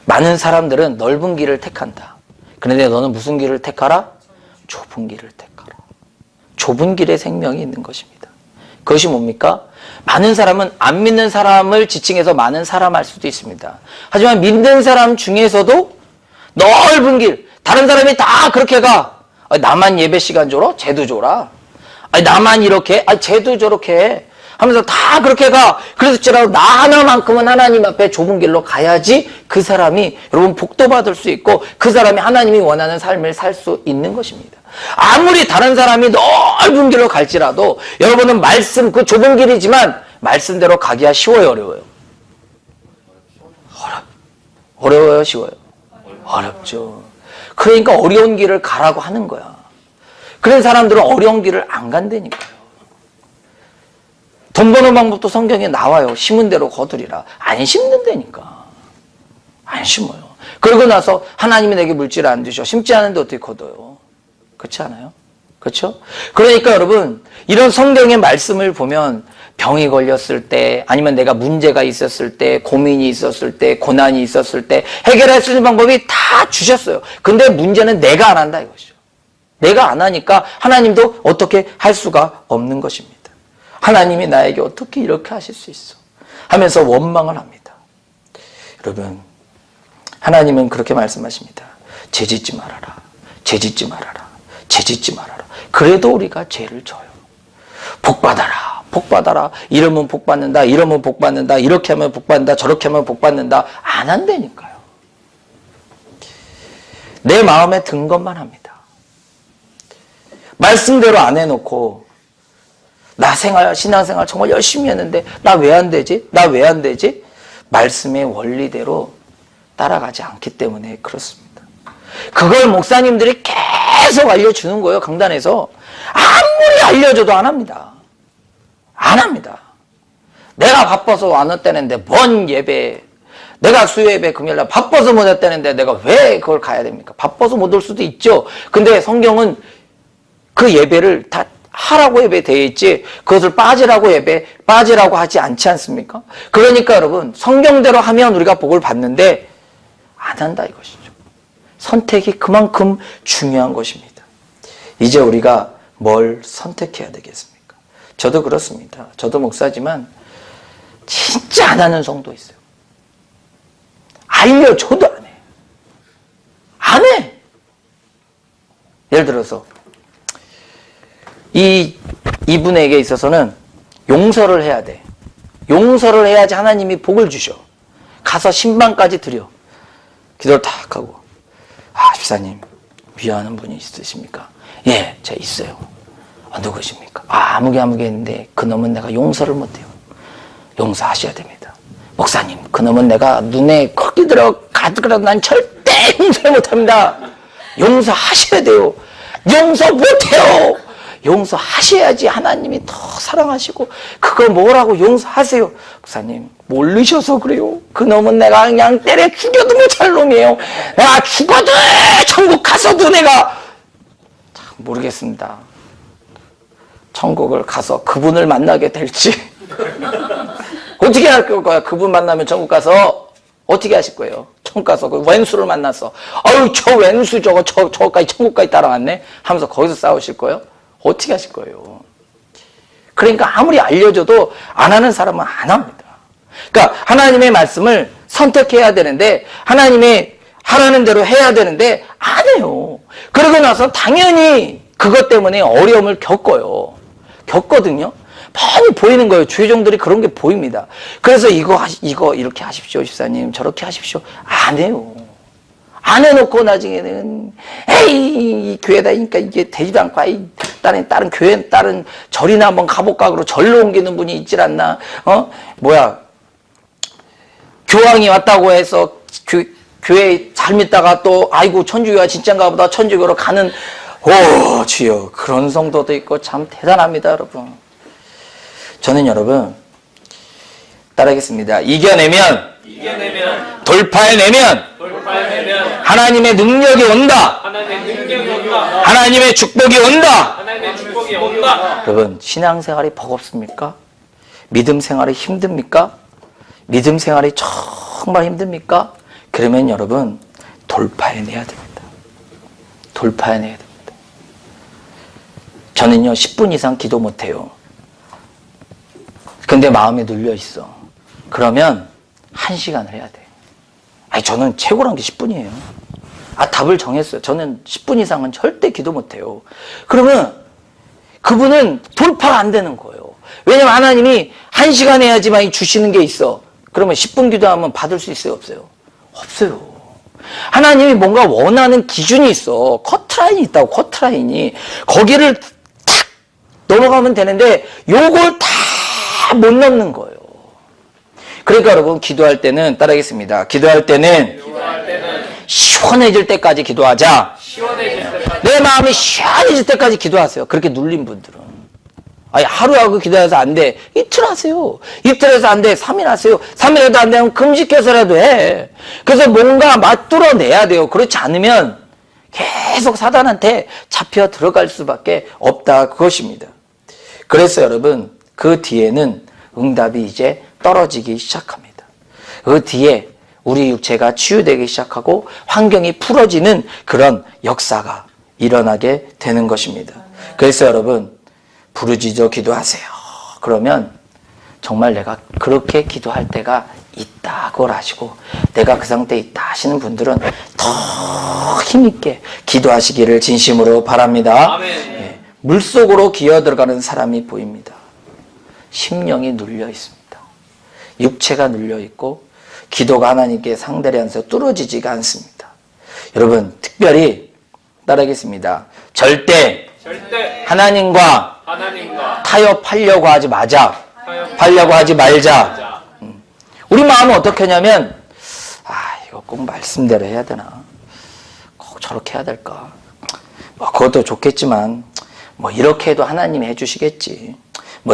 많은 사람들은 넓은 길을 택한다. 그런데 너는 무슨 길을 택하라? 좁은 길을 택하라. 좁은 길에 생명이 있는 것입니다. 그것이 뭡니까? 많은 사람은 안 믿는 사람을 지칭해서 많은 사람 할 수도 있습니다. 하지만 믿는 사람 중에서도 넓은 길, 다른 사람이 다 그렇게 가. 나만 예배 시간 줘라? 쟤도 줘라. 나만 이렇게? 쟤도 저렇게 해. 하면서 다 그렇게 가. 그래서 나 하나만큼은 하나님 앞에 좁은 길로 가야지 그 사람이 여러분 복도 받을 수 있고 그 사람이 하나님이 원하는 삶을 살 수 있는 것입니다. 아무리 다른 사람이 넓은 길로 갈지라도 여러분은 말씀, 그 좁은 길이지만 말씀대로 가기가 쉬워요, 어려워요? 어려워요, 쉬워요? 어렵죠. 그러니까 어려운 길을 가라고 하는 거야. 그런 사람들은 어려운 길을 안 간다니까요. 돈 버는 방법도 성경에 나와요. 심은 대로 거두리라. 안 심는다니까. 안 심어요. 그러고 나서 하나님이 내게 물질을 안 주셔. 심지 않은데 어떻게 거둬요? 그렇지 않아요? 그렇죠? 그러니까 여러분, 이런 성경의 말씀을 보면 병이 걸렸을 때, 아니면 내가 문제가 있었을 때, 고민이 있었을 때, 고난이 있었을 때 해결할 수 있는 방법이 다 주셨어요. 근데 문제는 내가 안 한다 이것이죠. 내가 안 하니까 하나님도 어떻게 할 수가 없는 것입니다. 하나님이 나에게 어떻게 이렇게 하실 수 있어? 하면서 원망을 합니다. 여러분, 하나님은 그렇게 말씀하십니다. 죄짓지 말아라. 죄짓지 말아라. 죄짓지 말아라. 그래도 우리가 죄를 져요. 복받아라. 복받아라. 이러면 복받는다. 이러면 복받는다. 이렇게 하면 복받는다. 저렇게 하면 복받는다. 안 한다니까요. 내 마음에 든 것만 합니다. 말씀대로 안 해놓고 나 신앙생활 정말 열심히 했는데 나 왜 안 되지? 나 왜 안 되지? 말씀의 원리대로 따라가지 않기 때문에 그렇습니다. 그걸 목사님들이 계속 알려주는 거예요. 강단에서. 아무리 알려줘도 안 합니다. 안 합니다. 내가 바빠서 안 왔다는데 뭔 예배, 내가 수요예배 금요일날 바빠서 못 왔다는데 내가 왜 그걸 가야 됩니까? 바빠서 못 올 수도 있죠. 근데 성경은 그 예배를 다 하라고 예배 되어 있지 그것을 빠지라고 하지 않지 않습니까? 그러니까 여러분, 성경대로 하면 우리가 복을 받는데 안 한다 이것이죠. 선택이 그만큼 중요한 것입니다. 이제 우리가 뭘 선택해야 되겠습니까? 저도 그렇습니다. 저도 목사지만 진짜 안 하는 성도 있어요. 알려줘도 안 해. 안 해. 예를 들어서 이분에게 있어서는 용서를 해야 돼. 용서를 해야지 하나님이 복을 주셔. 가서 신방까지 드려. 기도를 탁 하고, 집사님 미워하는 분이 있으십니까? 예, 제가 있어요. 누구십니까? 아무개 했는데 그놈은 내가 용서를 못해요. 용서하셔야 됩니다. 목사님, 그놈은 내가 눈에 크게 가득하라도 난 절대 용서를 못합니다. 용서하셔야 돼요. 용서 못해요. 용서하셔야지 하나님이 더 사랑하시고, 그걸 뭐라고 용서하세요. 목사님, 모르셔서 그래요. 그놈은 내가 그냥 때려 죽여도 못할 놈이에요. 내가 죽어도 천국 가서도 내가 참 모르겠습니다. 천국을 가서 그분을 만나게 될지 어떻게 할 거야? 그분 만나면 천국 가서 어떻게 하실 거예요? 천국 가서 그 왼수를 만나서 아유 저 왼수 저거까지 천국까지 따라왔네 하면서 거기서 싸우실 거예요? 어떻게 하실 거예요? 그러니까 아무리 알려줘도 안 하는 사람은 안 합니다. 그러니까 하나님의 말씀을 선택해야 되는데, 하나님의 하라는 대로 해야 되는데 안 해요. 그러고 나서 당연히 그것 때문에 어려움을 겪거든요. 많이 보이는 거예요. 주의종들이 그런 게 보입니다. 그래서 이거 이렇게 하십시오, 집사님. 저렇게 하십시오. 안 해요. 안 해놓고 나중에는 에이 이 교회다니까 이게 되지도 않고 다른 교회 다른 절이나 한번 가볼까 그러고 절로 옮기는 분이 있질 않나. 교황이 왔다고 해서 교회 잘 믿다가 또 아이고 천주교가 진짜인가 보다 천주교로 가는 주여 그런 성도도 있고 참 대단합니다. 여러분, 저는 여러분 따라하겠습니다. 이겨내면, 이겨내면 돌파해내면 돌파해내면 하나님의 능력이 온다. 하나님의 능력이 온다. 하나님의 축복이 온다. 하나님의 축복이 온다. 여러분, 신앙생활이 버겁습니까? 믿음 생활이 힘듭니까? 믿음 생활이 정말 힘듭니까? 그러면 여러분, 돌파해내야 됩니다. 돌파해내야 됩니다. 저는요, 10분 이상 기도 못해요. 근데 마음에 눌려 있어. 그러면 1시간을 해야 돼. 아니, 저는 최고란 게 10분이에요. 답을 정했어요. 저는 10분 이상은 절대 기도 못해요. 그러면 그분은 돌파가 안 되는 거예요. 왜냐면 하나님이 1시간 해야지만 주시는 게 있어. 그러면 10분 기도하면 받을 수 있어요? 없어요? 없어요. 하나님이 뭔가 원하는 기준이 있어. 커트라인이 있다고, 커트라인이. 거기를 탁 넘어가면 되는데 요걸 다 못 넘는 거예요. 그러니까 여러분, 기도할 때는 따라하겠습니다. 기도할 때는 시원해질 때까지 기도하자. 내 마음이 시원해질 때까지 기도하세요. 그렇게 눌린 분들은. 아니, 하루하고 기도해서 안 돼. 이틀 하세요. 이틀 해서 안 돼. 3일 하세요. 3일 해도 안 되면 금식해서라도 해. 그래서 뭔가 맞들어내야 돼요. 그렇지 않으면 계속 사단한테 잡혀 들어갈 수밖에 없다. 그것입니다. 그래서 여러분, 그 뒤에는 응답이 이제 떨어지기 시작합니다. 그 뒤에 우리 육체가 치유되기 시작하고 환경이 풀어지는 그런 역사가 일어나게 되는 것입니다. 그래서 여러분, 부르짖어 기도하세요. 그러면 정말 내가 그렇게 기도할 때가 있다, 그걸 아시고 내가 그 상태에 있다 하시는 분들은 더 힘있게 기도하시기를 진심으로 바랍니다. 아멘. 물속으로 기어 들어가는 사람이 보입니다. 심령이 눌려 있습니다. 육체가 눌려 있고 기도가 하나님께 상대를 하면서 뚫어지지가 않습니다. 여러분, 특별히 따라하겠습니다. 절대 하나님과 타협하려고 하지 마자. 하려고 하지 말자. 우리 마음은 어떻게 하냐면, 이거 꼭 말씀대로 해야 되나? 꼭 저렇게 해야 될까? 그것도 좋겠지만, 이렇게 해도 하나님이 해주시겠지.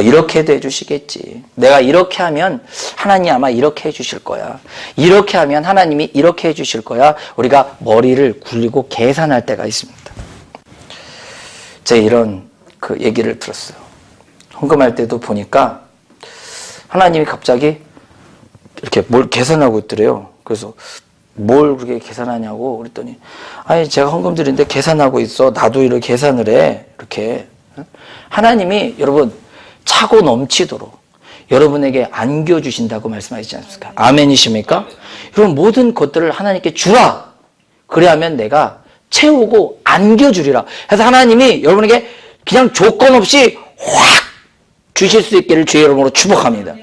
이렇게 해도 해주시겠지. 내가 이렇게 하면 하나님이 아마 이렇게 해주실 거야. 이렇게 하면 하나님이 이렇게 해주실 거야. 우리가 머리를 굴리고 계산할 때가 있습니다. 제가 이런 그 얘기를 들었어요. 헌금할 때도 보니까 하나님이 갑자기 이렇게 뭘 계산하고 있더래요. 그래서 뭘 그렇게 계산하냐고 그랬더니, 제가 헌금 드리는데 계산하고 있어. 나도 이렇게 계산을 해. 이렇게. 하나님이 여러분 차고 넘치도록 여러분에게 안겨주신다고 말씀하시지 않습니까? 아멘이십니까? 여러분, 모든 것들을 하나님께 주라. 그래야면 내가 채우고 안겨주리라. 그래서 하나님이 여러분에게 그냥 조건 없이 확 주실 수 있기를 주의 이름으로 축복합니다.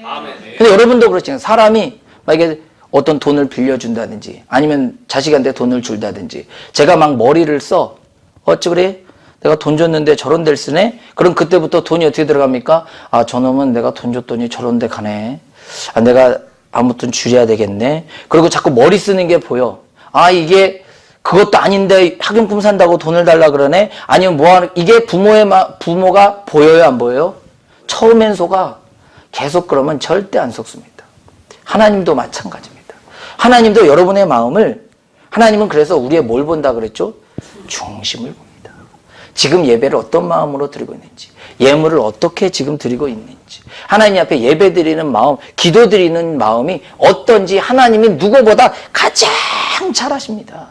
근데 여러분도 그렇잖아요. 사람이 만약에 어떤 돈을 빌려준다든지 아니면 자식한테 돈을 줄다든지 제가 막 머리를 써. 어찌 그래? 내가 돈 줬는데 저런 데를 쓰네? 그럼 그때부터 돈이 어떻게 들어갑니까? 저놈은 내가 돈 줬더니 저런 데 가네. 내가 아무튼 줄여야 되겠네. 그리고 자꾸 머리 쓰는 게 보여. 이게 그것도 아닌데 학용품 산다고 돈을 달라 그러네? 아니면 이게 부모가 보여요, 안 보여요? 처음엔 속아. 계속 그러면 절대 안 속습니다. 하나님도 마찬가지입니다. 하나님도 여러분의 마음을, 하나님은 그래서 우리의 뭘 본다 그랬죠? 중심을 봅니다. 지금 예배를 어떤 마음으로 드리고 있는지, 예물을 어떻게 지금 드리고 있는지, 하나님 앞에 예배 드리는 마음, 기도 드리는 마음이 어떤지 하나님이 누구보다 가장 잘 아십니다.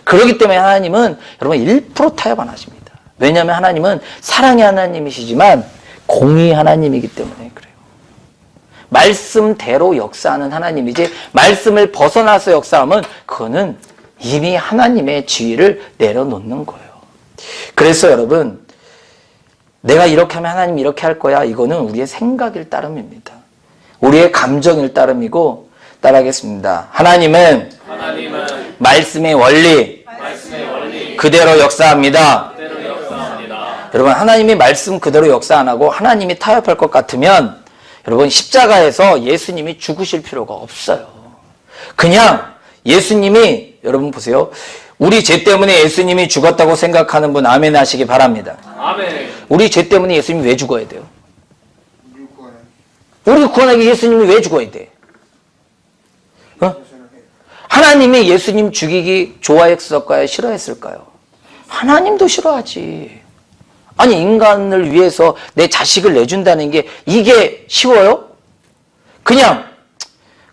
그렇기 때문에 하나님은 여러분 1% 타협 안 하십니다. 왜냐하면 하나님은 사랑의 하나님이시지만 공의 하나님이기 때문에 그래요. 말씀대로 역사하는 하나님이지 말씀을 벗어나서 역사하면 그거는 이미 하나님의 지위를 내려놓는 거예요. 그래서 여러분, 내가 이렇게 하면 하나님 이렇게 할 거야. 이거는 우리의 생각일 따름입니다. 우리의 감정일 따름이고, 따라하겠습니다. 하나님은 말씀의 원리 그대로 역사합니다. 여러분, 하나님이 말씀 그대로 역사 안 하고 하나님이 타협할 것 같으면 여러분, 십자가에서 예수님이 죽으실 필요가 없어요. 그냥 예수님이, 여러분 보세요. 우리 죄 때문에 예수님이 죽었다고 생각하는 분 아멘 하시기 바랍니다. 아멘. 우리 죄 때문에 예수님이 왜 죽어야 돼요? 우리 구원하기 예수님이 왜 죽어야 돼? 하나님이 예수님 죽이기 좋아했을까요? 싫어했을까요? 하나님도 싫어하지. 아니, 인간을 위해서 내 자식을 내준다는 게 이게 쉬워요?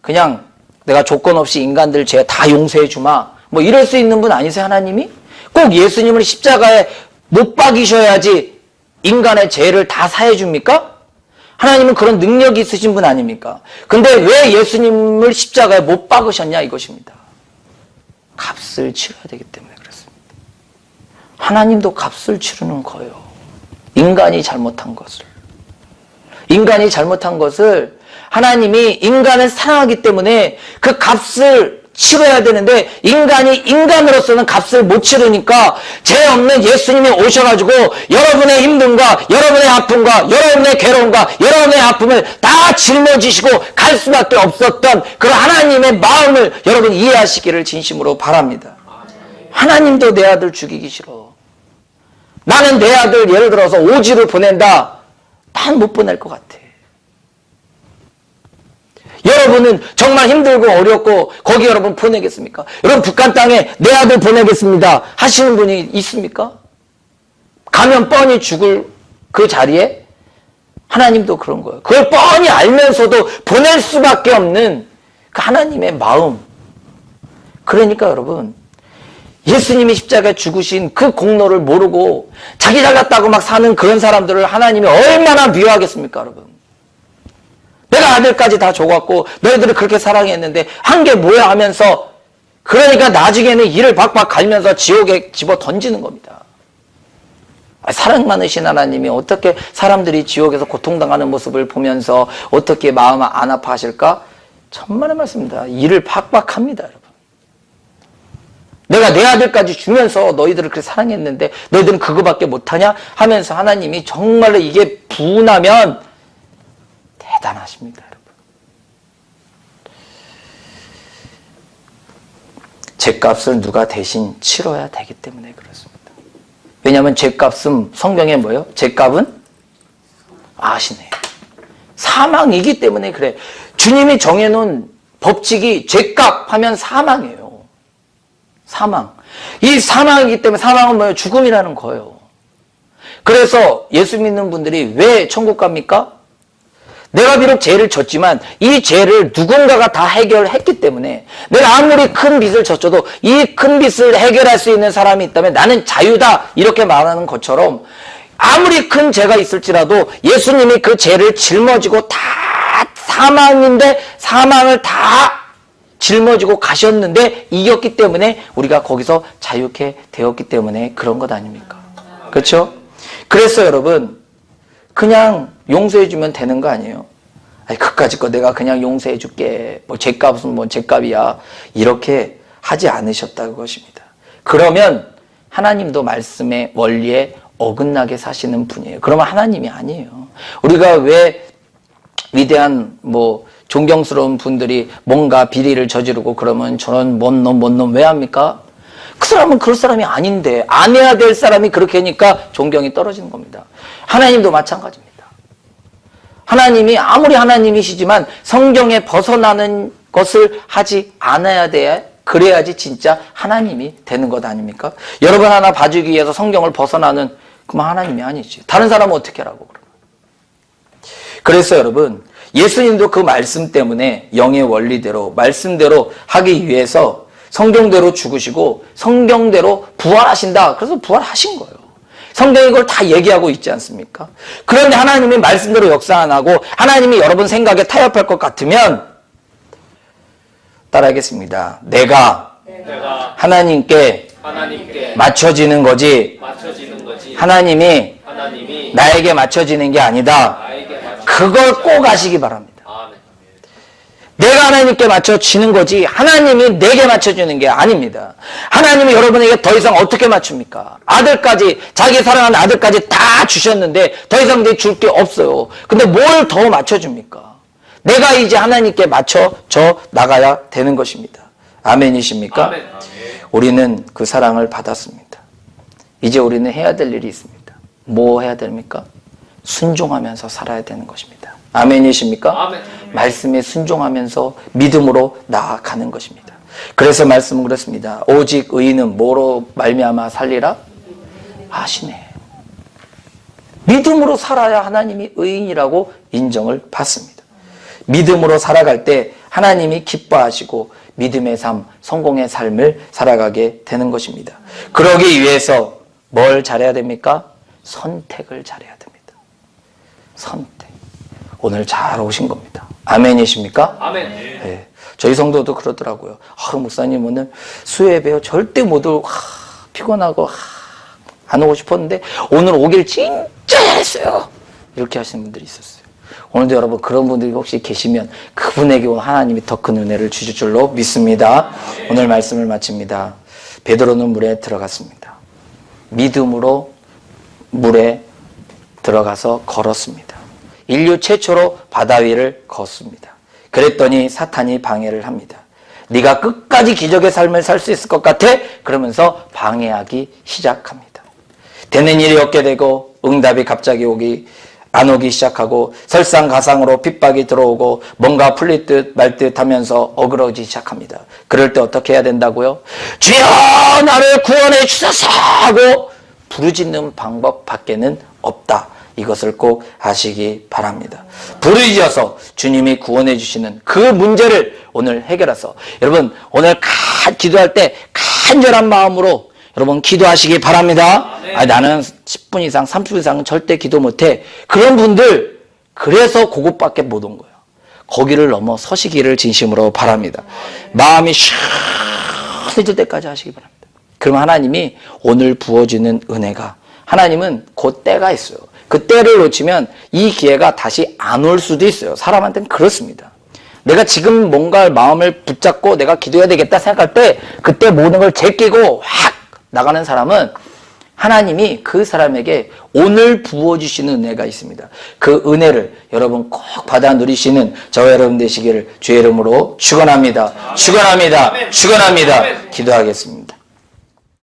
그냥 내가 조건 없이 인간들 죄 다 용서해 주마. 뭐 이럴 수 있는 분 아니세요, 하나님이? 꼭 예수님을 십자가에 못 박이셔야지 인간의 죄를 다 사해 줍니까? 하나님은 그런 능력이 있으신 분 아닙니까? 근데 왜 예수님을 십자가에 못 박으셨냐 이것입니다. 값을 치러야 되기 때문에 그렇습니다. 하나님도 값을 치르는 거예요. 인간이 잘못한 것을 하나님이 인간을 사랑하기 때문에 그 값을 치러야 되는데 인간이 인간으로서는 값을 못 치르니까 죄 없는 예수님이 오셔가지고 여러분의 힘듦과 여러분의 아픔과 여러분의 괴로움과 여러분의 아픔을 다 짊어지시고 갈 수밖에 없었던 그런 하나님의 마음을 여러분 이해하시기를 진심으로 바랍니다. 하나님도 내 아들 죽이기 싫어. 나는 내 아들 예를 들어서 오지로 보낸다. 난 못 보낼 것 같아. 여러분은 정말 힘들고 어렵고 거기 여러분 보내겠습니까? 여러분 북한 땅에 내 아들 보내겠습니다 하시는 분이 있습니까? 가면 뻔히 죽을 그 자리에 하나님도 그런 거예요. 그걸 뻔히 알면서도 보낼 수밖에 없는 그 하나님의 마음. 그러니까 여러분 예수님이 십자가에 죽으신 그 공로를 모르고 자기 잘났다고 막 사는 그런 사람들을 하나님이 얼마나 미워하겠습니까 여러분? 내가 아들까지 다 줘갖고 너희들을 그렇게 사랑했는데 한 게 뭐야 하면서 그러니까 나중에는 이를 박박 갈면서 지옥에 집어 던지는 겁니다. 사랑 많으신 하나님이 어떻게 사람들이 지옥에서 고통당하는 모습을 보면서 어떻게 마음 안 아파하실까? 천만의 말씀입니다. 이를 박박합니다 여러분. 내가 내 아들까지 주면서 너희들을 그렇게 사랑했는데 너희들은 그거밖에 못하냐? 하면서 하나님이 정말로 이게 분하면 대단하십니다, 여러분. 죄값을 누가 대신 치러야 되기 때문에 그렇습니다. 왜냐하면 죄값은 성경에 뭐예요? 죄값은 아시네. 사망이기 때문에 그래. 주님이 정해놓은 법칙이 죄값 하면 사망이에요. 사망. 이 사망이기 때문에 사망은 뭐예요? 죽음이라는 거예요. 그래서 예수 믿는 분들이 왜 천국 갑니까? 내가 비록 죄를 졌지만 이 죄를 누군가가 다 해결했기 때문에 내가 아무리 큰 빚을 졌어도 이 큰 빚을 해결할 수 있는 사람이 있다면 나는 자유다 이렇게 말하는 것처럼 아무리 큰 죄가 있을지라도 예수님이 그 죄를 짊어지고 다 사망인데 사망을 다 짊어지고 가셨는데 이겼기 때문에 우리가 거기서 자유케 되었기 때문에 그런 것 아닙니까? 그렇죠? 그래서 여러분 그냥 용서해주면 되는 거 아니에요? 아니, 그까짓 거 내가 그냥 용서해줄게. 뭐, 죄값은 뭐, 죄값이야. 이렇게 하지 않으셨다는 것입니다. 그러면 하나님도 말씀의 원리에 어긋나게 사시는 분이에요. 그러면 하나님이 아니에요. 우리가 왜 위대한 뭐, 존경스러운 분들이 뭔가 비리를 저지르고 그러면 저런 뭔 놈 왜 합니까? 그 사람은 그럴 사람이 아닌데 안 해야 될 사람이 그렇게 하니까 존경이 떨어지는 겁니다. 하나님도 마찬가지입니다. 하나님이 아무리 하나님이시지만 성경에 벗어나는 것을 하지 않아야 돼. 그래야지 진짜 하나님이 되는 것 아닙니까? 여러분 하나 봐주기 위해서 성경을 벗어나는 그만 하나님이 아니지. 다른 사람은 어떻게 하라고 그러면. 그래서 여러분 예수님도 그 말씀 때문에 영의 원리대로 말씀대로 하기 위해서 성경대로 죽으시고 성경대로 부활하신다. 그래서 부활하신 거예요. 성경이 그걸 다 얘기하고 있지 않습니까? 그런데 하나님이 말씀대로 역사 안 하고 하나님이 여러분 생각에 타협할 것 같으면 따라하겠습니다. 내가 하나님께 맞춰지는 거지 하나님이 나에게 맞춰지는 게 아니다. 그걸 꼭 아시기 바랍니다. 내가 하나님께 맞춰지는 거지 하나님이 내게 맞춰주는 게 아닙니다. 하나님이 여러분에게 더 이상 어떻게 맞춥니까? 아들까지 자기 사랑하는 아들까지 다 주셨는데 더 이상 내 줄 게 없어요. 근데 뭘 더 맞춰줍니까? 내가 이제 하나님께 맞춰져 나가야 되는 것입니다. 아멘이십니까? 아멘. 우리는 그 사랑을 받았습니다. 이제 우리는 해야 될 일이 있습니다. 뭐 해야 됩니까? 순종하면서 살아야 되는 것입니다. 아멘이십니까? 아멘. 말씀에 순종하면서 믿음으로 나아가는 것입니다. 그래서 말씀은 그렇습니다. 오직 의인은 뭐로 말미암아 살리라? 아시네. 믿음으로 살아야 하나님이 의인이라고 인정을 받습니다. 믿음으로 살아갈 때 하나님이 기뻐하시고 믿음의 삶, 성공의 삶을 살아가게 되는 것입니다. 그러기 위해서 뭘 잘해야 됩니까? 선택을 잘해야 됩니다. 선택. 오늘 잘 오신 겁니다. 아멘이십니까? 아멘. 네. 저희 성도도 그러더라고요. 목사님 오늘 수요예배요 절대 못 오고 피곤하고 안 오고 싶었는데 오늘 오길 진짜 잘했어요. 이렇게 하시는 분들이 있었어요. 오늘도 여러분 그런 분들이 혹시 계시면 그분에게 하나님이 더 큰 은혜를 주실 줄로 믿습니다. 오늘 말씀을 마칩니다. 베드로는 물에 들어갔습니다. 믿음으로 물에 들어가서 걸었습니다. 인류 최초로 바다 위를 걷습니다. 그랬더니 사탄이 방해를 합니다. 네가 끝까지 기적의 삶을 살 수 있을 것 같아? 그러면서 방해하기 시작합니다. 되는 일이 없게 되고 응답이 갑자기 안 오기 시작하고 설상가상으로 핍박이 들어오고 뭔가 풀릴 듯 말 듯 하면서 어그러지기 시작합니다. 그럴 때 어떻게 해야 된다고요? 주여 나를 구원해 주소서 하고 부르짖는 방법 밖에는 없다. 이것을 꼭 아시기 바랍니다. 부르짖어서 주님이 구원해 주시는 그 문제를 오늘 해결해서 여러분 오늘 기도할 때 간절한 마음으로 여러분 기도하시기 바랍니다. 나는 10분 이상 30분 이상은 절대 기도 못해. 그런 분들 그래서 그곳밖에 못 온 거예요. 거기를 넘어 서시기를 진심으로 바랍니다. 마음이 시원해질 때까지 하시기 바랍니다. 그럼 하나님이 오늘 부어주는 은혜가 하나님은 그 때가 있어요. 그 때를 놓치면 이 기회가 다시 안 올 수도 있어요. 사람한테는 그렇습니다. 내가 지금 뭔가 마음을 붙잡고 내가 기도해야 되겠다 생각할 때 그때 모든 걸 제끼고 확 나가는 사람은 하나님이 그 사람에게 오늘 부어주시는 은혜가 있습니다. 그 은혜를 여러분 꼭 받아 누리시는 저와 여러분 되시기를 주의 이름으로 축원합니다. 축원합니다. 축원합니다. 기도하겠습니다.